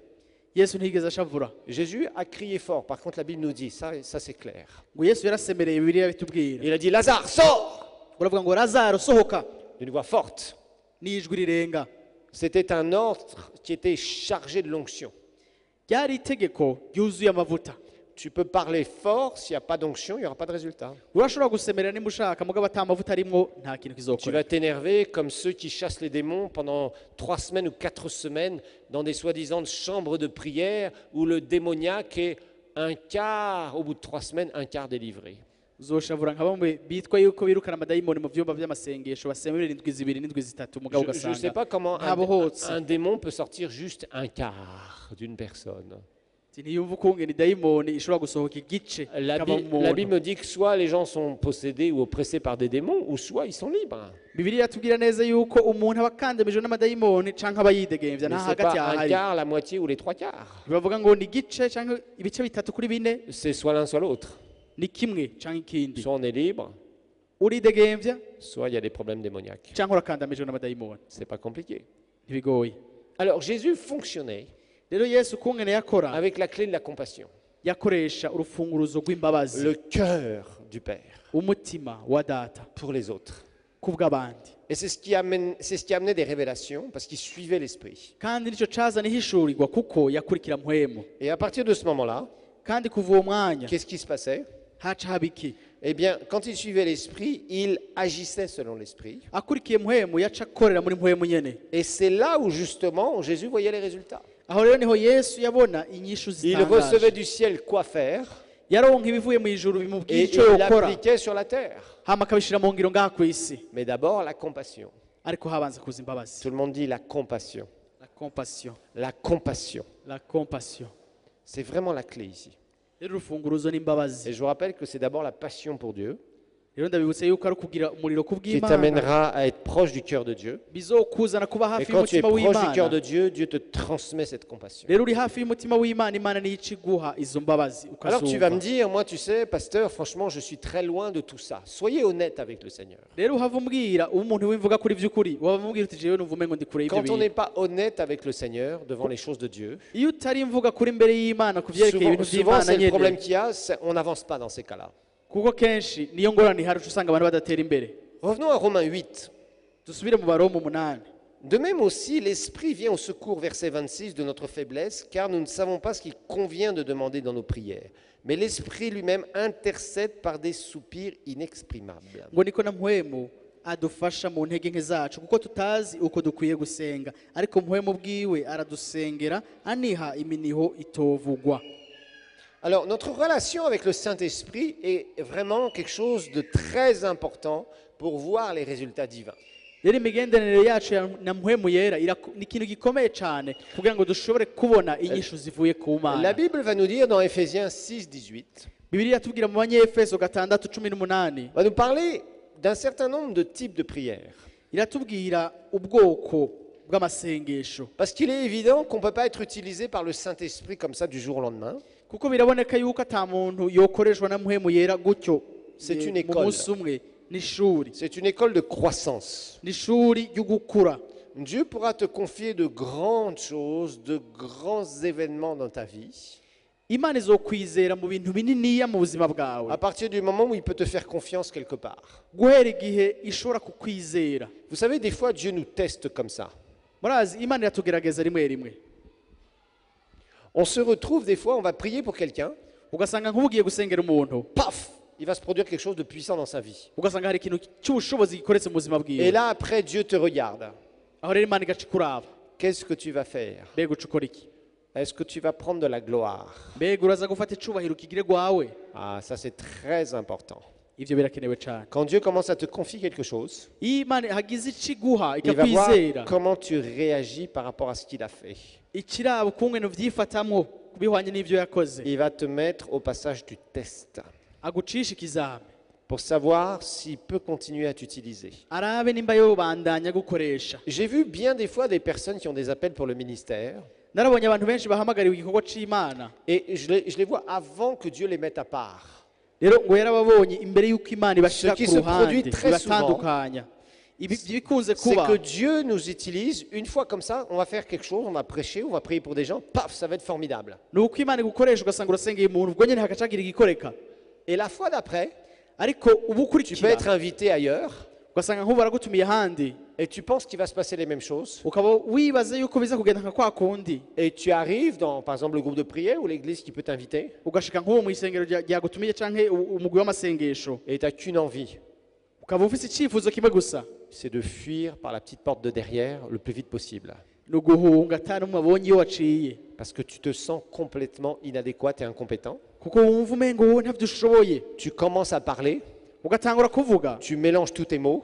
Yesu ntiyigeze ashavura, Jésus a crié fort. Par contre, la Bible nous dit, ça c'est clair. ngo Yesu yarasemereye, Bibiliya bitubwira, Il a dit, Lazare, sors! uravuga ngo Lazaro sohoka, D'une voix forte. n'ijwi rirenga. C'était un ordre qui était chargé de l'onction. Ryari itegeko ryuzuye amavuta. Tu peux parler fort, s'il n'y a pas d'onction, il n'y aura pas de résultat. Urashobora gusemerera nimba ushaka, mugabo ata mavuta arimwo nta kintu Tu kizokora. vas t'énerver comme ceux qui chassent les démons pendant 3 semaines ou 4 semaines dans des soi-disant chambres de prière où le démoniaque est un quart, au bout de 3 semaines, un quart délivré. Uzoshavura nka bamwe bitwa yuko birukana amadayimoni mu vyumba vy'amasengesho, basemerera indwi zibiri n'indwi zitatu, mugabo Je ne sais ugasanga pas comment ntabohotse. un démon peut sortir juste un quart d'une personne. Ntiyumva ukungene idayimoni ishobora gusohoka igice La kava mu Bible muntu. me dit que soit les gens sont possédés ou oppressés par des démons, ou soit ils sont libres. Bibiliya yatubwira neza yuko umuntu aba akandamijwe n'amadayimoni canke aba yidegemvya, Mais nta ce n'est hagati pas un ahari. quart, la moitié ou les 3 quarts. Bavuga ngo ni igice canke ibice bitatu kuri bine, C'est soit l'un, soit l'autre. ni kimwe canke ikindi. Soit on est libre, Uridegemvya soit il y a des problèmes démoniaques. canke urakandamijwe n'amadayimoni. C'est pas compliqué. Ntibigoye. Alors Jésus fonctionnait Rero Yesu ukungene yakora, avec la clé de la compassion, yakoresha urufunguruzo rw'imbabazi, le cœur du Père umutima wa data pour les autres. kubw'abandi, Et c'est ce qui amenait des révélations parce qu'il suivait l'esprit. kandi nicyo cazana ihishurirwa kuko yakurikira mpwemu. Et à partir de ce moment-là, Kandi kuva uwo mwanya qu'est-ce qui se passait? haca haba iki? Eh bien, quand il suivait l'esprit, il agissait selon l'esprit. Akurikiye mpwemu yaca akorera muri mpwemu nyene. Et c'est là où justement Jésus voyait les résultats. Aho rero niho Yesu yabona inyishu Il recevait zitangaje, du ciel quoi faire yaronka ibivuye mu ijuru bimubwira et ico il yokora, l'appliquait sur la terre. hama akabishira mu ngiro ngaha kw'isi. Mais d'abord la compassion. Ariko habanza kuza imbabazi. Tout le monde dit la compassion. La compassion, La compassion. la compassion. C'est vraiment la clé ici. Rero urufunguruzo n'imbabazi. Et je vous rappelle que c'est d'abord la passion pour Dieu. rero ndabibutse yuko ari ukugira umuriro qui kubw'Imana t'amènera à être proche du cœur de Dieu. bizokuzana kuba Et hafi quand tu es y'umutima proche du cœur w'Imana. de Dieu, Dieu te transmet cette compassion. Rero uri hafi y'umutima w'Imana, Imana niyo ica iguha izo mbabazi Alors tu vas me ukazumva. dire, moi tu sais, pasteur, franchement, je suis très loin de tout ça. Soyez honnête avec le Seigneur. Rero uhava umbwira uba umuntu w'imvuga kuri by'ukuri, waba umbwira uti jewe numva umengo ndi kure y'ibyo Quand on n'est bintu. pas honnête avec le Seigneur devant les choses de Dieu, Iyo utari imvuga kuri imbere y'Imana ku byerekeye souvent, ibintu souvent, by'Imana c'est le problème nyene, qu'il y a, on n'avance pas dans ces cas-là. kuko kenshi niyo ngorane ihari uca usanga abantu badatera imbere. Revenons à Romains 8. Dusubire mu Baroma 8. De même aussi, l'Esprit vient au secours, verset 26, de notre faiblesse, car nous ne savons pas ce qu'il convient de demander dans nos prières. Mais l'Esprit lui-même intercède par des soupirs inexprimables. Ngo niko na mpwemu adufasha mu ntege nke zacu kuko tutazi uko dukwiye gusenga, ariko mpwemu bwiwe aradusengera aniha iminiho itovugwa. Alors, notre relation avec le Saint-Esprit est vraiment quelque chose de très important pour voir les résultats divins. Rero imigenderanire yacu na mpwemu yera ni ikintu gikomeye cyane kugira ngo dushobore kubona inyishu zivuye ku La Mana. Bible va nous dire dans Éphésiens 6, 18, Bibiliya tubwira mu Banyefeso 6:18 va nous parler d'un certain nombre de types de prières. iratubwira ubwoko bw'amasengesho, Parce qu'il est évident qu'on ne peut pas être utilisé par le Saint-Esprit comme ça du jour au lendemain. kuko biraboneka yuko ata muntu yokoreshwa na mpwemu yera gutyo C'est une mu école. munsi umwe. Ni ishuri, C'est une école de croissance. ni ishuri ryo gukura. Dieu pourra te confier de grandes choses, de grands événements dans ta vie, Imana izokwizera mu bintu bininiya mu buzima bwawe à partir du moment où il peut te faire confiance quelque part. guhera igihe ishobora kukwizera. Vous savez, des fois, Dieu nous teste comme ça. Murazi Imana iratugerageza rimwe rimwe, On se retrouve des fois, on va prier pour quelqu'un, ugasanga nk'ugiye gusengera umuntu, paf, il va se produire quelque chose de puissant dans sa vie. ugasanga hari ikintu cy'ubushobozi gikoretse mu buzima Et bwiwe. là, après, Dieu te regarde. Aho rero Imana igaca ikuraba, Qu'est-ce que tu vas faire? mbega uca ukora iki? Est-ce que tu vas prendre de la gloire? Mbega uraza gufata icubahiro ukigire gwawe? Ah, ça c'est très important. Ivyo birakenewe cyane. Quand Dieu commence à te confier quelque chose, Iyo Imana hagize iciguha il va voir ikakwizera, comment tu réagis par rapport à ce qu'il a fait. ikiraba ukungene uvyifatamwo bihwanye n'ivyo yakoze, Il va te mettre au passage du test agucisha ikizame pour savoir s'il peut continuer à t'utiliser. arabe nimba yobandanya gukoresha. J'ai vu bien des fois des personnes qui ont des appels pour le ministère Narabonye abantu benshi bahamagariwe igikorwa c'Imana, et je les vois avant que Dieu les mette à part. rero ngo yarababonye imbere y'uko Imana ibashira Ce qui ku se ruhande produit très ibatandukanya. Ibi bikunze C'est kuba que Dieu nous utilise une fois comme ça, on va faire quelque chose, on va prêcher, on va prier pour des gens, paf, ça va être formidable. ni uko Imana igukoresha ugasanga urasengeye umuntu ubwo nyene hagacagira igikoreka, Et la fois d'après, ariko ubu tu peux ukurikira être invité ailleurs ugasanga nk'ubu baragutumiye ahandi, et tu penses qu'il va se passer les mêmes choses. ukaba wibaza yuko biza kugenda nka kwa kundi, Et tu arrives dans, par exemple, le groupe de prière ou l'église qui peut t'inviter ugashika nk'uwo mu isengero ryagutumiye canke umugwi w'amasengesho, et tu n'as qu'une envie, ukaba ufise icyifuzo kimwe gusa, c'est de fuir par la petite porte de derrière le plus vite possible. ni uguhunga ata n'umwe abonye iyo waciye, Parce que tu te sens complètement inadéquat et incompétent. kuko wumva umengo wowe ntavyo ushoboye, Tu commences à parler, ugatangura kuvuga, tu mélanges tous tes mots,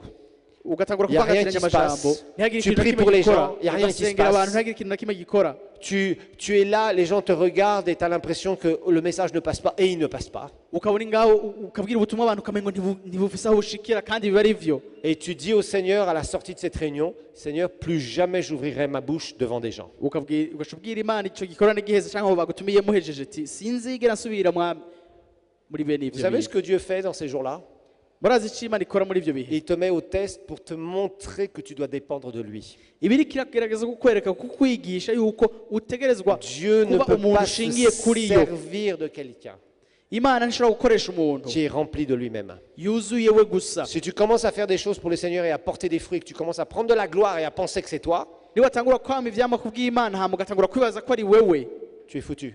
ugatangura y a rien kuvangatiranya qui se amajambo, passe. ntihagire Tu ikintu na pries kimwe pour les gikora, gens, y a rien qui se ugasengera passe. abantu ntihagire ikintu na kimwe gikora, tu es là, les gens te regardent et tu as l'impression que le message ne passe pas et il ne passe pas. ukaba uri ngaho ukabwira ubutumwa abantu ukamengo ntibufise aho bushikira kandi biba ari vyo, Et tu dis au Seigneur à la sortie de cette réunion, Seigneur, plus jamais j'ouvrirai ma bouche devant des gens. ugaca ubwira Imana ico gikorane giheze canke aho bagutumiye muhejeje ati sinzigera nsubira mwami muri bene Vous ivyo savez ce bihe. que Dieu fait dans ces jours-là? Murazi ico Imana ikora muri ivyo bihe? Il te met au test pour te montrer que tu dois dépendre de lui. Ibiri kiragerageza kukwereka kukwigisha yuko utegerezwa Dieu ne kuba peut umuntu pas ushingiye se kuri yo. servir de quelqu'un Imana ntishobora gukoresha umuntu qui est rempli de lui-même. yuzuye we gusa. Si tu commences à faire des choses pour le Seigneur et à porter des fruits, que tu commences à prendre de la gloire et à penser que c'est toi, Niwatangura kwama ivyama kubw'Imana hama ugatangura kwibaza ko ari wewe, tu es foutu.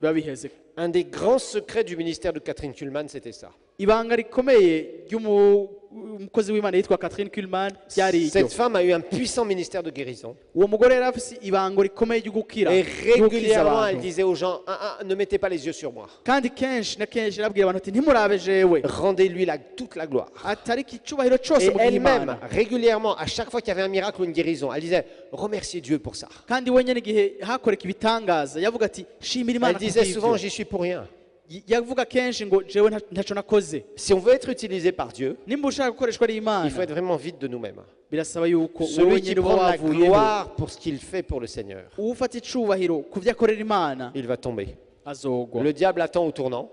biba biheze. Un des grands secrets du ministère de Catherine Kuhlman, c'était ça. Ibanga rikomeye ry'umukozi w'Imana yitwa Catherine Kuhlman ryari iryo. Cette femme a eu un puissant ministère de guérison. Uwo mugore yari afise ibango rikomeye ryo gukira, Et gukiza régulièrement, elle abantu. disait aux gens, ne mettez pas les yeux sur moi. Kandi kenshi na kenshi yarabwira abantu ati ntimurabe jewe, Rendez-lui toute la gloire. atariko icubahiro cose Et mu elle-même, Imana. régulièrement, à chaque fois qu'il y avait un miracle ou une guérison, elle disait, remerciez Dieu pour ça. Kandi wenyene igihe hakoreka ibitangaza yavuga ati shimira Imana Elle disait souvent, kubw'ivyo. j'y suis pour rien. yavuga kenshi ngo jewe ntaco nakoze. Si on veut être utilisé par Dieu, Nimba ushaka gukoreshwa il faut n'Imana être vraiment vide de nous-mêmes. birasaba yuko Celui qui wenyine uba prend la wavuyeho gloire pour ce qu'il fait pour le Seigneur, ufata icubahiro ku vyo akorera Imana il va tomber. azogwa, Le diable attend au tournant.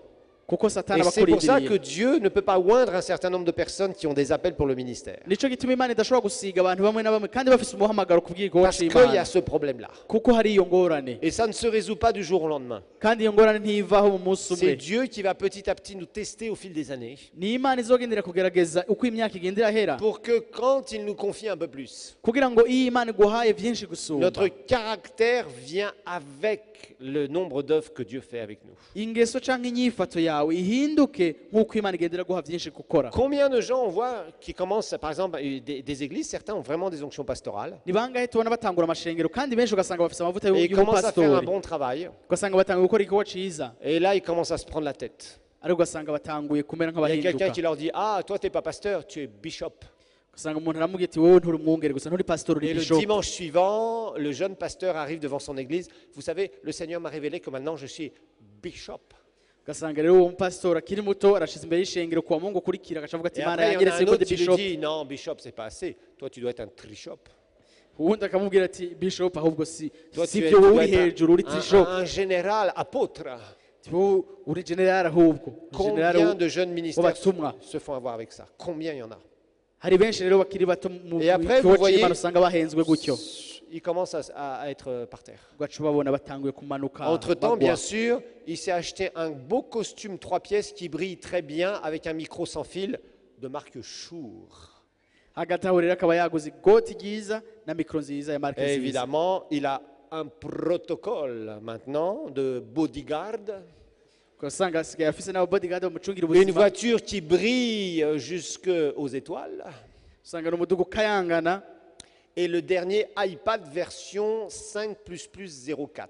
kuko Satani Et c'est pour ça que abakurindiriye. Dieu ne peut pas oindre un certain nombre de personnes qui ont des appels pour le ministère. Nico gituma Imana idashobora gusiga abantu bamwe na bamwe kandi bafise umuhamagaro ku bw'igikorwa Parce qu'il y a c'Imana, ce problème-là. kuko hari iyo ngorane Et ça ne se résout pas du jour au lendemain. kandi iyo ngorane ntivaho mu munsi C'est umwe. Dieu qui va petit à petit nous tester au fil des années Ni Imana izogendera kugerageza uko imyaka igenda irahera, pour que quand il nous confie un peu plus, kugira ngo iyo Imana iguhaye vyinshi gusumba, notre caractère vient avec le nombre d'œuvres que Dieu fait avec nous. ingeso canke inyifato yawe ihinduke nk'uko Imana igendera guha vyinshi gukora. Combien de gens on voit qui commencent, par exemple, des églises, certains ont vraiment des onctions pastorales, Ni bangahe tubona batangura amashengero kandi benshi ugasanga bafise amavuta et ils commencent à faire un y'ubupasitori, bon travail, ugasanga batanguye gukora igikorwa ciza, et là ils commencent à se prendre la tête. ariko ugasanga batanguye kumera Il y a quelqu'un nk'abahinduka, qui leur dit: ah, toi t'es pas pasteur, tu es bishop. ugasanga umuntu aramubwira ati wowe nturi umwungere gusa nturi pasitori, uri Et le bishop. dimanche suivant, le jeune pasteur arrive devant son église. Vous savez, le Seigneur m'a révélé que maintenant je suis bishop. Ugasanga rero uwo mupasitori akiri muto arashize imbere y'ishengero kuwa mungu ukurikira agaca avuga ati Et Imana après, il y en a yanyeretse un ko autre ndi qui lui bishop, dit: non, bishop, c'est pas assez. Toi, tu dois être un trishop. uwundi akamubwira ati bishop ahubwo si Toi, si tu ibyo dois wowe uri être hejuru uri trishop, un général, apôtre. wowe uri general ahubwo general Combien de jeunes ministères w'abatumwa. se font avoir avec ça? Combien il y en a? Hari benshi rero bakiri bato mu Et après, gikorwa vous voyez, c'Imana usanga bahenzwe gutyo, ils commencent à être par terre. ugaca ubabona batanguye kumanuka Entre-temps, bagwa. bien sûr, il s'est acheté un beau costume 3 pièces qui brille très bien avec un micro sans fil de marque Shure. Hagati aho rero akaba yaguze igoti ryiza na mikoro nziza ya marke Et nziza, évidemment, il a un protocole maintenant de bodyguard. ugasanga asigaye afise n'aba bodyguard bamucungira Une ubuzima, voiture qui brille jusqu'aux étoiles. usanga ni umuduga ukayangana, Et le dernier iPad version 5++04.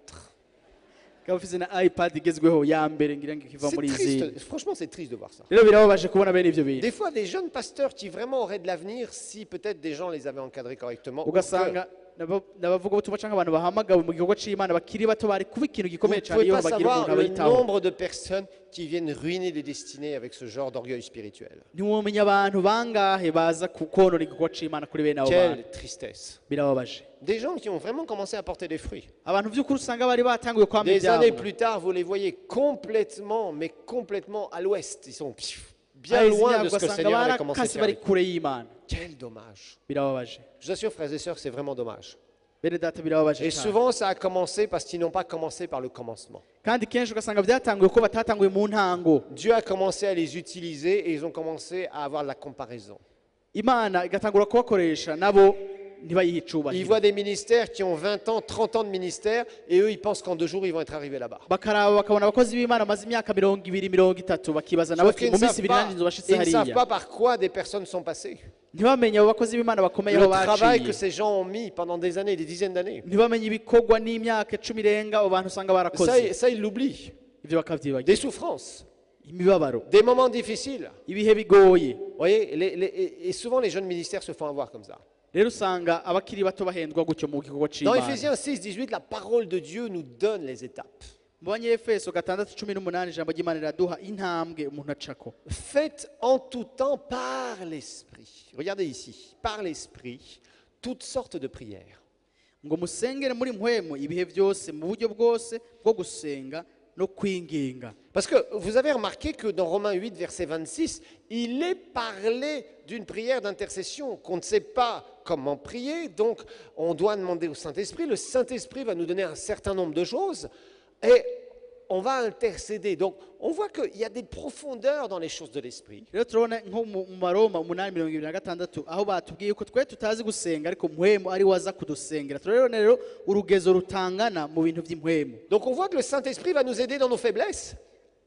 akaba afise na iPad igezweho ya mbere ngira ngo ikiva C'est muri izi. triste, franchement c'est triste de voir ça. Rero birababaje kubona bene ivyo bintu, Des fois, des jeunes pasteurs qui vraiment auraient de l'avenir si peut-être des gens les avaient encadrés correctement. Ou que ugasanga n'abavuga ubutumwa canke abantu bahamagawe mu gikorwa c'Imana bakiri bato bari kuba ikintu vous gikomeye ne cyane pouvez iyo pas bagira umuntu savoir le abayitaho. nombre de personnes qui viennent ruiner des destinées avec ce genre d'orgueil spirituel. Ntiwomenya abantu bangahe baza konona igikorwa c'Imana kuri bene abo bantu, Quelle tristesse. birababaje. Des gens qui ont vraiment commencé à porter des fruits. Abantu vy'ukuri usanga bari batanguye kwama Des années ivyamwa, plus tard, vous les voyez complètement, mais complètement à l'ouest. Ils sont bien Aheza loin imyaka de ce que le ugasanga Seigneur avait commencé à barakase faire. bari avec eux. kure y'Imana, Quel dommage. birababaje. Je vous assure, frères et sœurs, c'est vraiment dommage. Bene data birababaje Et cyane. souvent, ça a commencé parce qu'ils n'ont pas commencé par le commencement. Kandi kenshi ugasanga byatanguye ko batatanguye mu ntango, Dieu a commencé à les utiliser et ils ont commencé à avoir de la comparaison. Imana igatangura kubakoresha nabo ntibayihe Ils icubahiro, voient des ministères qui ont 20 ans, 30 ans de ministère et eux, ils pensent qu'en 2 jours, ils vont être arrivés là-bas. bakaraba bakabona abakozi b'Imana bamaze imyaka 20, 30, bakibaza nabo Sauf qu'ils mu ne minsi savent ibiri pas, nanjye nzo bashitse ils ne savent hariya, pas par quoi des personnes sont passées. ntibamenye abo bakozi b'Imana bakomeye Le aho travail que baciye, ces gens ont mis pendant des années, des dizaines d'années. ntibamenye ibikorwa n'imyaka 10 irenga abo bantu usanga barakoze, Ça, ils l'oublient. ivyo Des bakavyibagira. souffrances, Imibabaro, des moments difficiles. ibihe bigoye, Vous voyez, et souvent les jeunes ministères se font avoir comme ça. rero usanga abakiri bato bahendwa gutyo mu gikorwa Dans c'Imana. Éphésiens 6, 18, la parole de Dieu nous donne les étapes. Mu Banyefeso 6:18 ijambo ry'Imana riraduha intambwe umuntu acako. Faites en tout temps par l'Esprit. Regardez ici, par l'Esprit, toutes sortes de prières. Ngo musengere muri mpwemu ibihe byose mu buryo bwose bwo gusenga no kwinginga. Parce que vous avez remarqué que dans Romains 8, verset 26, il est parlé d'une prière d'intercession qu'on ne sait pas comment prier, donc on doit demander au Saint-Esprit. Le Saint-Esprit va nous donner un certain nombre de choses et on va intercéder. Donc on voit qu'il y a des profondeurs dans les choses de l'Esprit. Rero turabona nko mu Maroma 8:26 aho batubwiye ko twe tutazi gusenga ariko mpwemu ari waza kudusengera. Turabona rero urugezo rutangana mu bintu by'impwemu. Donc on voit que le Saint-Esprit va nous aider dans nos faiblesses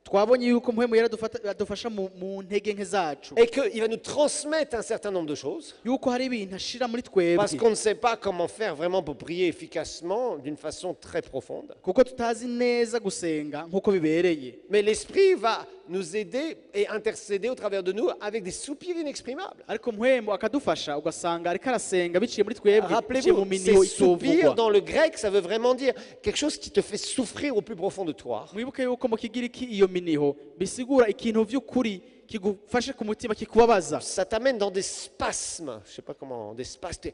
Twabonye yuko mpwemu yaradufasha mu ntege nke zacu, et qu'il va nous transmettre un certain nombre de choses. yuko hari ibintu ashira muri Parce twebwe qu'on ne sait pas comment faire vraiment pour prier efficacement d'une façon très profonde. kuko tutazi neza gusenga nk'uko bibereye. Mais l'Esprit va nous aider et intercéder au travers de nous avec des soupirs inexprimables. ariko mpwemu akadufasha ugasanga ariko arasenga biciye muri twebwe biciye mu Rappelez-vous, miniho ces soupirs itovugwa. dans le grec, ça veut vraiment dire quelque chose qui te fait souffrir au plus profond de toi. mwibuke yuko mu kigiriki iyo miniho bisigura ikintu vy'ukuri kigufashe ku mutima kikubabaza. Ça t'amène dans des spasmes, je sais pas comment, des spasmes.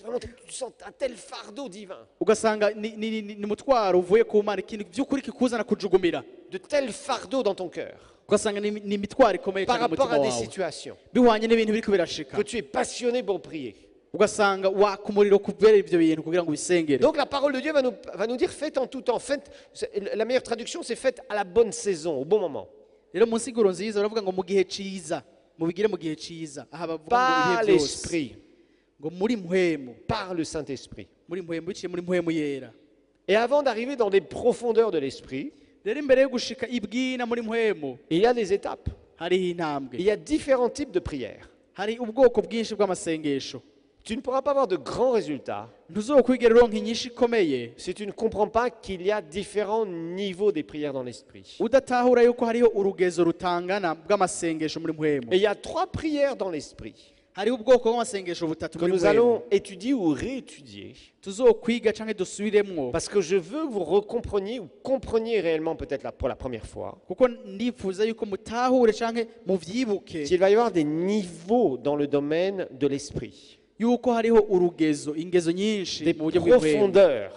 Vraiment, tu sens un tel fardeau divin, Ugasanga ni mutwaro uvuye ku Mana, ikintu vy'ukuri kikuzana kujugumira. de tels fardeaux dans ton cœur Ugasanga ni imitwaro ikomeye par cyane mu rapport mutima à des wawe situations bihwanye n'ibintu biriko birashika. que tu es passionné pour prier. Ugasanga waka umuriro kubera ivyo bintu kugira ngo bisengere. Donc la parole de Dieu va nous dire faites en tout temps. La meilleure traduction, c'est faites à la bonne saison, au bon moment. Rero mu nsiguro nziza baravuga ngo mu gihe ciza, mubigire mu gihe ciza. Aha bavuga ngo Par ibihe byose. l'Esprit, Ngo muri mpwemu, par le Saint-Esprit. muri mpwemu biciye muri mpwemu yera. Et avant d'arriver dans des profondeurs de l'Esprit, Rero imbere yo gushika ibwina muri mpwemu il y a des étapes. hariho Il intambwe. y a différents types de prières. Hari ubwoko bwinshi bw'amasengesho. Tu ne pourras pas avoir de grands résultats Ntuzokwigera uronka inyinshi ikomeye si tu ne comprends pas qu'il y a différents niveaux des prières dans l'Esprit. udatahura yuko hariho urugezo rutangana bw'amasengesho muri mpwemu. Et il y a 3 prières dans l'Esprit Hariho ubwoko bw'amasengesho butatu que muri nous mpwemu. allons étudier ou réétudier. Tuzokwiga canke dusubiremwo Parce que je veux que vous recompreniez ou compreniez réellement peut-être pour la première fois kuko ndifuza yuko mutahure canke muvyibuke qu'il va y avoir des niveaux dans le domaine de l'Esprit. yuko hariho urugezo ingezo nyinshi Des mu buryo bw'impwemu, profondeurs.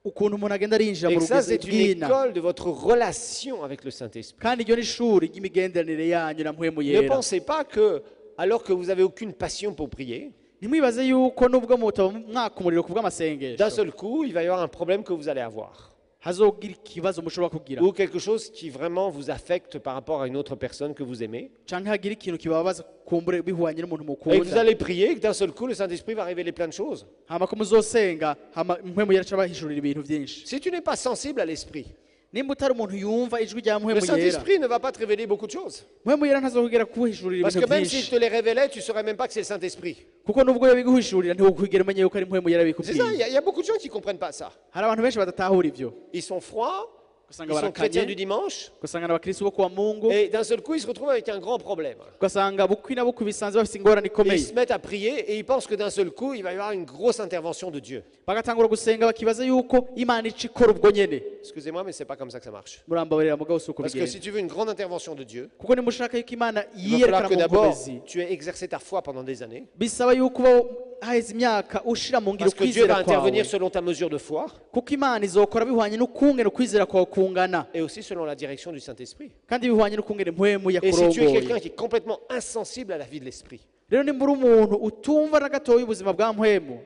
ukuntu umuntu agenda arinjira Et mu que ça, rugezo c'est une bw'ina, école de votre relation avec le Saint-Esprit. kandi iryo ni ishuri ry'imigenderanire yanyu na mpwemu Ne yera. pensez pas que, alors que vous n'avez aucune passion pour prier, Ntimwibaze yuko nubwo mutaba mwaka umuriro ku d'un bw'amasengesho seul coup, il va y avoir un problème que vous allez avoir. hazogira ikibazo mushobora kugira, Ou quelque chose qui vraiment vous affecte par rapport à une autre personne que vous aimez. canke hagira ikintu kibabaza kumbure bihwanye n'umuntu Et vous mukunda, allez prier, et que d'un seul coup, le Saint-Esprit va révéler plein de choses. hama ko muzosenga hama mpwemu yera cabahishurira ibintu vyinshi. Si tu n'es pas sensible à l'Esprit, Nimba utari umuntu yumva ijwi rya le mpwemu yera, Saint-Esprit ne va pas te révéler beaucoup de choses. mpwemu yera ntazokugera kuhishurira Parce que ibintu même s'il vyinshi, te les révélait, tu ne saurais même pas que c'est le Saint-Esprit. kuko nubwo yabiguhishurira ntiwokwigera umenya yuko ari mpwemu yera C'est ça, il bikubwiye. y a beaucoup de gens qui ne comprennent pas ça. Hari abantu benshi badatahura ivyo, Ils sont froids, ugasanga ils sont chrétiens barakanye, du dimanche, ugasanga n'abakristo bo kuwa Mungu, et d'un seul coup, ils se retrouvent avec un grand problème. ugasanga bukwi na bukwi bisanzwe bafite ingorane Et ils ikomeye, se mettent à prier et ils pensent que d'un seul coup, il va y avoir une grosse intervention de Dieu. bagatangura gusenga bakibaza yuko Imana ica ikora ubwo nyene. Excusez-moi, mais c'est pas comme ça que ça marche. Murambabarira mugabo si uko Parce que bigenda, si tu veux une grande intervention de Dieu, kuko nimushaka yuko Imana il va falloir yiyerekana que mu d'abord nkomezi, tu aies exercé ta foi pendant des années. bisaba yuko uba haheze imyaka ushira mu ngiro Parce que Dieu va ukwizera kwawe, intervenir selon ta mesure de foi kuko Imana izokora bihwanye n'ukungene ukwizera kwawe kungana, et aussi selon la direction du Saint-Esprit. kandi bihwanye n'ukungene mpwemu Et si tu es quelqu'un yakurongoye. qui est complètement insensible à la vie de l'Esprit, Rero nimba uri umuntu utumva na gatoya ubuzima bwa mpwemu,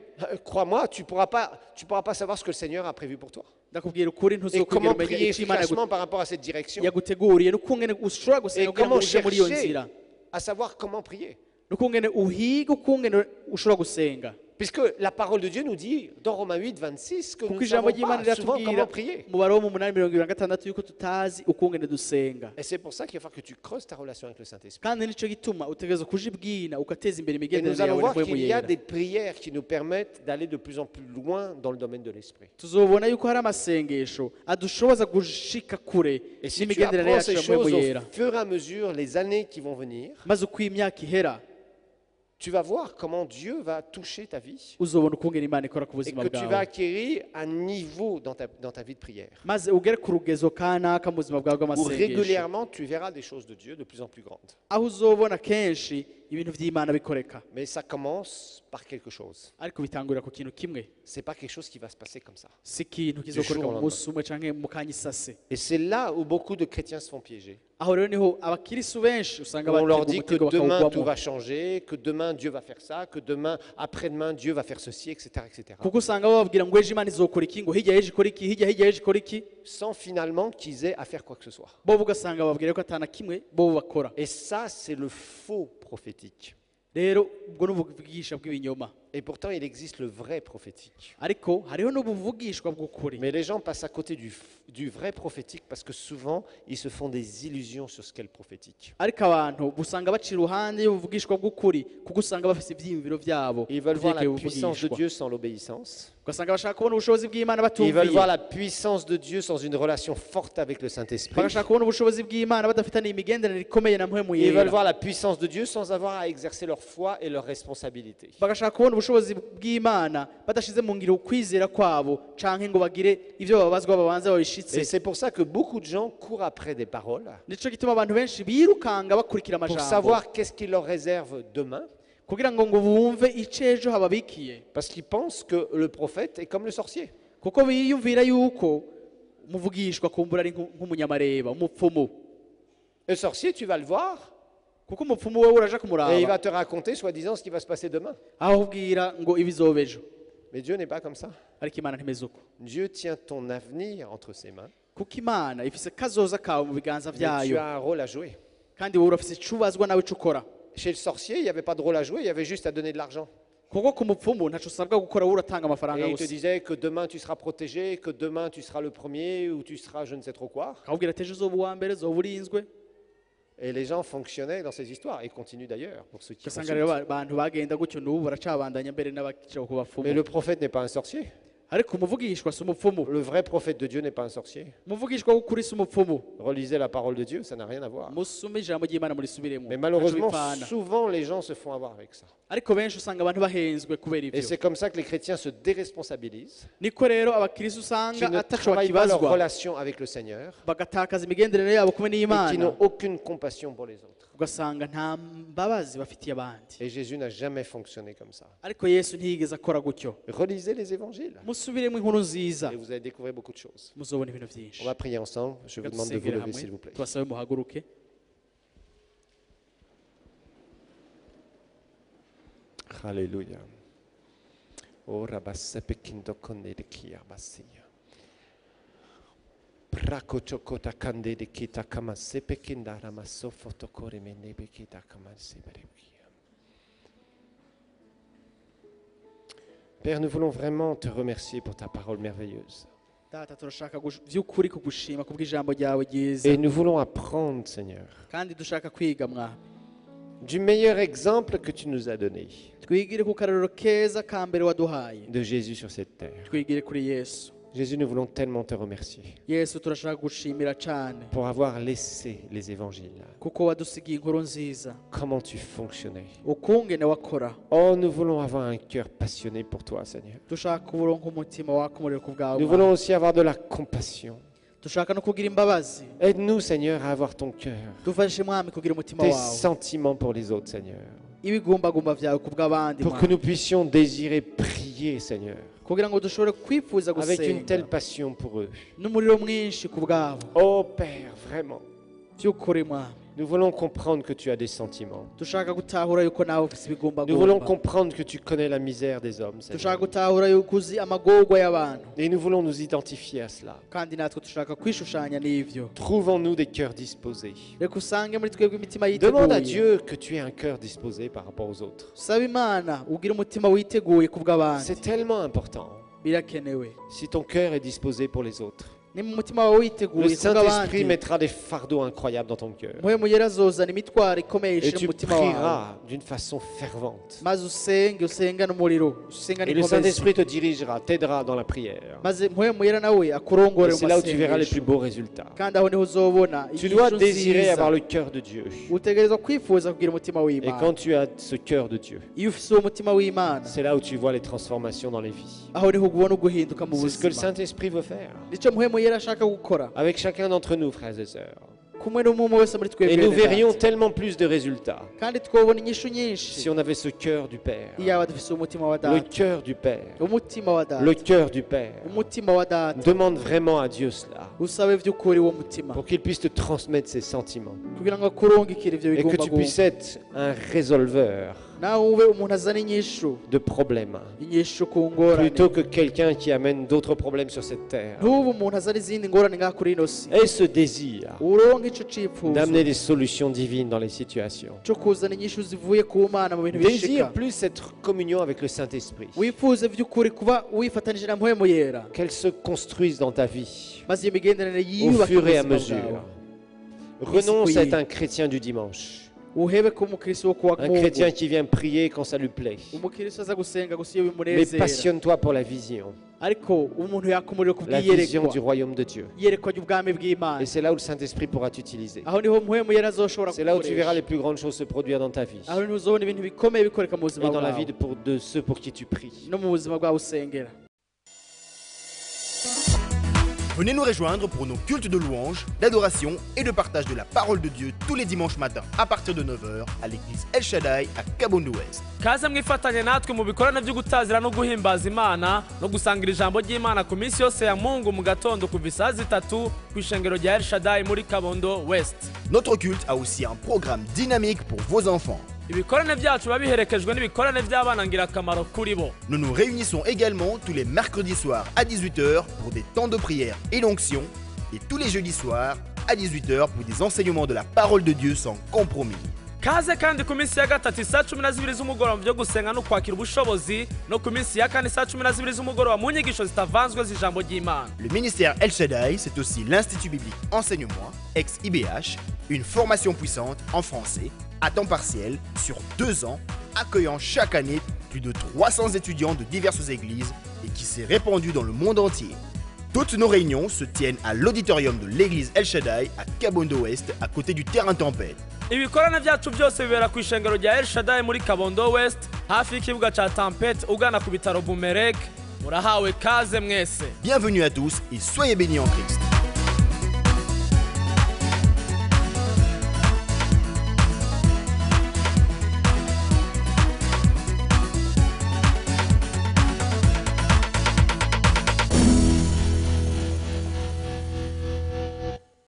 crois-moi, tu pourras pas savoir ce que le Seigneur a prévu pour toi. ndakubwira ukuri Et ntuzokwigira comment umenya prier ico Imana efficacement par rapport à cette direction. yaguteguriye, n'ukungene ushobora Et gusenga kugira ngo comment uje muri iyo chercher nzira, à savoir comment prier. n'ukungene uhiga ukungene ushobora gusenga. Puisque la parole de Dieu nous dit dans Romains 8, 26 que nous Kuko ne ijambo savons ry'Imana pas souvent riratubwira comment prier. mu Baroma 8:26 yuko tutazi ukungene dusenga, Et c'est pour ça qu'il va falloir que tu creuses ta relation avec le Saint-Esprit. kandi nico gituma utegerezwa kujibwina ugateza imbere Et nous imigenderanire allons yawe voir na qu'il mpwemu y a yera. des prières qui nous permettent d'aller de plus en plus loin dans le domaine de l'Esprit. Tuzobona yuko hari amasengesho adushoboza gushika kure Et si tu n'imigenderanire apprends yacu ces ya choses mpwemu au yera, fur et à mesure, les années qui vont venir, maze uko imyaka ihera tu vas voir comment Dieu va toucher ta vie uzobona ukungene Imana ikora ku et buzima que tu vas bwawe, acquérir un niveau dans ta vie de prière maze ugere ku rugezo kanaka mu buzima bwawe où bw'amasengesho, régulièrement tu verras des choses de Dieu de plus en plus grandes. aho uzobona kenshi ibintu by'Imana bikoreka, Mais ça commence par quelque chose. ariko bitangurira ku kintu kimwe, C'est pas quelque chose qui va se passer comme ça. si ikintu kizokoreka jour au mu munsi umwe canke mu kanya isase. Et c'est là où beaucoup de chrétiens se font piéger. Aho rero niho abakirisu benshi usanga On leur baterwa dit que umutego demain tout bakawugwamo, va changer, que demain Dieu va faire ça, que demain, après-demain Dieu va faire ceci, etc., etc. kuko usanga bababwira ngo ejo Imana izokora iki, ngo hirya y'ejo ikora iki, hirya y'ejo ikora iki, Sans finalement qu'ils aient à faire quoi que ce soit. bo ugasanga bababwira ko atana kimwe bo bakora. Et ça, c'est le faux prophétique. Rero ubwo ni ubuvugisha bw'ibinyoma. Et pourtant, il existe le vrai prophétique. ariko hariho n'ubuvugishwa bw'ukuri. Mais les gens passent à côté du vrai prophétique parce que souvent, ils se font des illusions sur ce qu'est le prophétique. ariko abantu usanga baca iruhande y'ubuvugishwa bw'ukuri kuko usanga bafite ibyiyumviro byabo Ils veulent voir la byerekeye puissance de ubuvugishwa. Dieu sans l'obéissance. ugasanga bashaka kubona ubushobozi bw'Imana Ils veulent voir batumviye, la puissance de Dieu sans une relation forte avec le Saint-Esprit. bagashaka kubona ubushobozi bw'Imana badafitaniye imigenderanire ikomeye na mpwemu Ils veulent yera, voir la puissance de Dieu sans avoir à exercer leur foi et leur responsabilité. bagashaka kubona ubushobozi bw'Imana badashize mu ngiro ukwizera kwabo canke ngo bagire ibyo babazwa babanze Et babishitse. c'est pour ça que beaucoup de gens courent après des paroles Nico gituma abantu benshi birukanga bakurikira pour amajambo savoir qu'est-ce qu'il leur réserve demain, kugira ngo bumve icejo hababikiye, parce qu'ils pensent que le prophète est comme le sorcier. kuko biyumvira yuko umuvugishwa kumbura ari nk'umunyamareba, umupfumu, Le sorcier, tu vas le voir kuko umupfumu wewe uraja et il kumuraba va te raconter soi-disant ce qui va se passer demain. aho ubwira ngo ibizoba ejo, Mais Dieu n'est pas comme ça. ariko Imana ntimeze uko, Dieu tient ton avenir entre ses mains. kuko Imana ifise kazoza kawe mu biganza Mais tu vyayo, as un rôle à jouer. kandi wowe urafise ico ubazwa nawe ico ukora, Chez le sorcier, il n'y avait pas de rôle à jouer, il y avait juste à donner de l'argent. kuko ku mupfumu ntaco usabwa gukora, wowe uratanga amafaranga Et il te gusa, disait que demain tu seras protégé, que demain tu seras le premier ou tu seras je ne sais trop quoi. akakubwira ati ejo uzoba uwa mbere, uzoba urinzwe. Et les gens fonctionnaient dans ces histoires et continuent d'ailleurs pour ceux qui ugasanga rero consultent. abantu bagenda gutyo n'ubu baracabandanya mbere n'abakira ku Mais bapfumu, le prophète n'est pas un sorcier. ariko umuvugishwa si umupfumu, Le vrai prophète de Dieu n'est pas un sorcier. umuvugishwa w'ukuri si umupfumu. Relisez la parole de Dieu, ça n'a rien à voir. musume ijambo ry'Imana murisubiremo, Mais malheureusement, ntaco bipfana. souvent les gens se font avoir avec ça. ariko benshi usanga abantu bahenzwe kubera Et ivyo. c'est comme ça que les chrétiens se déresponsabilisent, Niko rero abakristo qui usanga ne ataco travaillent pas leur bakibazwa, relation avec le Seigneur bagatakaza imigenderanire yabo kumwe et qui n'Imana, n'ont aucune compassion pour les autres. ugasanga nta mbabazi bafitiye abandi. Et Jésus n'a jamais fonctionné comme ça. ariko Yesu ntiyigeze akora gutyo. Relisez les évangiles musubiremo inkuru nziza, et vous allez découvrir beaucoup de choses. muzobona ibintu byinshi. On va prier ensemble. Je vous Reka demande de vous dusengere lever, hamwe, s'il vous plaît. tubasabe muhaguruke. Alléluia. Ora basepe kindo konde de kia basia. Prako chokota kande de kita kama sepe kindara masofa tokore menebe kita kama seberekia. Père, nous voulons vraiment te remercier pour ta parole merveilleuse. Data, turashaka by'ukuri kugushima kubw'ijambo ryawe ryiza, Et nous voulons apprendre, Seigneur, kandi dushaka kwiga Mwami, du meilleur exemple que tu nous as donné twigire ku karorero keza ka mbere waduhaye, de Jésus sur cette terre. twigire kuri Yesu. Jésus, nous voulons tellement te remercier Yesu turashaka gushimira cyane pour avoir laissé les évangiles, kuko wadusigiye inkuru nziza, comment tu fonctionnais. ukungene wakora. Oh, nous voulons avoir un cœur passionné pour toi, Seigneur. dushaka uburongo umutima wakumurira ku bwawe Nous Mwami. voulons aussi avoir de la compassion. dushaka no kugira imbabazi, Aide-nous, Seigneur, à avoir ton cœur, dufashe Mwami kugira umutima tes wawe, sentiments pour les autres, Seigneur, ibigumbagumba vyawe ku bw'abandi pour que Mwami, nous puissions désirer prier, Seigneur, kugira ngo dushobore kwifuza avec une telle gusenga passion pour eux. n'umuriro mwinshi ku bwabo. Oh, Père, vraiment, by'ukuri Mwami, nous voulons comprendre que tu as des sentiments. dushaka gutahura yuko nawe ufite Nous voulons ibigumbagumba, comprendre que tu connais la misère des hommes, dushaka Seigneur. gutahura yuko uzi amagorwa y'abantu, Et nous voulons nous identifier à cela. kandi natwe dushaka kwishushanya n'ivyo. Trouvons-nous des cœurs disposés. reka usange muri twebwe imitima Demande à yiteguye, Dieu que tu aies un cœur disposé par rapport aux autres. saba Imana ugire umutima witeguye ku bw'abandi, C'est tellement important. birakenewe. Si ton cœur est disposé pour les autres, ni mu mutima wawe le witeguye ku Saint-Esprit bw'abandi, mettra des fardeaux incroyables dans ton cœur. mpwemu yera azozana imitwaro ikomeye Et ishira tu mu mutima wawe, prieras d'une façon fervente. maze usenge n'umuriro, usengane Et le inkomezi, Saint-Esprit te dirigera, t'aidera dans la prière. maze mpwemu yera nawe Et akurongore mu c'est là où tu verras les plus masengesho, beaux résultats. kandi aho niho uzobona Tu dois inyishu désirer nziza. avoir le cœur de Dieu. utegerezwa kwifuza kugira umutima Et w'Imana. quand tu as ce cœur de Dieu, iyo ufise uwo mutima w'Imana, c'est là où tu vois les transformations dans les vies. aho niho ubona uguhinduka mu C'est ce que le buzima. Saint-Esprit veut faire nicyo mpwemu yera ashaka gukora avec chacun d'entre nous, frères et sœurs. kumwe n'umwe wese muri Et twebwe nous bene verrions data. tellement plus de résultats kandi twobona inyishu nyinshi si on avait ce cœur du Père. iyaba dufise umutima wa Le data, cœur du Père. umutima wa data, Le cœur du Père. umutima wa data. Demande vraiment à Dieu cela usabe by'ukuri uwo mutima pour qu'il puisse te transmettre ses sentiments kugira ngo akurungikire ivyo et que tu bigomba puisses être un résolveur nawe ube umuntu azana inyishu de problèmes, inyishu ku ngorane plutôt que quelqu'un qui amène d'autres problèmes sur cette terre. ntube umuntu azana izindi ngorane ngaha kuri ino si Et ce désir uronke ico cifuzo d'amener des solutions divines dans les situations. cyo kuzana inyishu zivuye ku Mana mu bintu Désire bishika plus cette communion avec le Saint-Esprit. wifuze vy'ukuri kuba wifatanije na mpwemu yera Qu'elle se construise dans ta vie maze iyo migenderanire au yiyubake fur et à ubuzima mesure. bwawe Renonce à être un chrétien du dimanche. uhebe ko umukristo wo kuwa Un Mungu chrétien qui vient prier quand ça lui plaît. umukristo aza gusenga gusa iyo Mais bimunezera passionne-toi pour la vision. ariko umuntu yakumurira La vision du kubwiyerekwa royaume de Dieu. yerekwa ry'ubwami bw'Imana Et c'est là où le Saint-Esprit pourra t'utiliser. aho niho mpwemu yera azoshobora C'est là où tu verras kugukoresha les plus grandes choses se produire dans ta vie. aho niho uzobona ibintu bikomeye bikoreka mu Et buzima dans la vie bwawe de ceux pour qui tu pries. no mu buzima bwawe usengera. Venez nous rejoindre pour nos cultes de louange, d'adoration et de partage de la parole de Dieu tous les dimanches matins à partir de 9h à l'église El Shaddai à Kabondo Ouest. kaze mwifatanye natwe mu bikorane byo gutazira no guhimbaza Imana no gusangira ijambo ry'Imana ku minsi yose ya Mungu mu gatondo kuva isaha 3 ku ishengero rya El Shaddai muri Kabondo West. Notre culte a aussi un programme dynamique pour vos enfants. Ibikorane byacu biba biherekejwe n'ibikorane by'abana ngirakamaro kuri bo. Nous nous réunissons également tous les mercredis soirs à 18h pour des temps de prière et d'onction et tous les jeudis soirs à 18h pour des enseignements de la parole de Dieu sans compromis. Kaze kandi ku minsi ya gatatu isaha 12 z'umugoroba byo gusenga no kwakira ubushobozi no ku minsi ya kane isaha 12 z'umugoroba mu nyigisho zitavanzwe z'ijambo ry'Imana. Le ministère El Shaddai, c'est aussi l'Institut biblique Enseignement, ex-IBH, une formation puissante en français, à temps partiel, sur 2 ans, accueillant chaque année plus de 300 étudiants de diverses églises et qui s'est répandu dans le monde entier. Toutes nos réunions se tiennent à l'auditorium de l'église El Shaddai à Kabondo Ouest, à côté du terrain Tempête. Ibikorane byacu byose bibera ku ishengero rya El Shaddai muri Kabondo West hafi y'ikibuga ca Tempête ugana ku bitaro Bumerek. Murahawe kaze mwese. Bienvenue à tous et soyez bénis en Christ.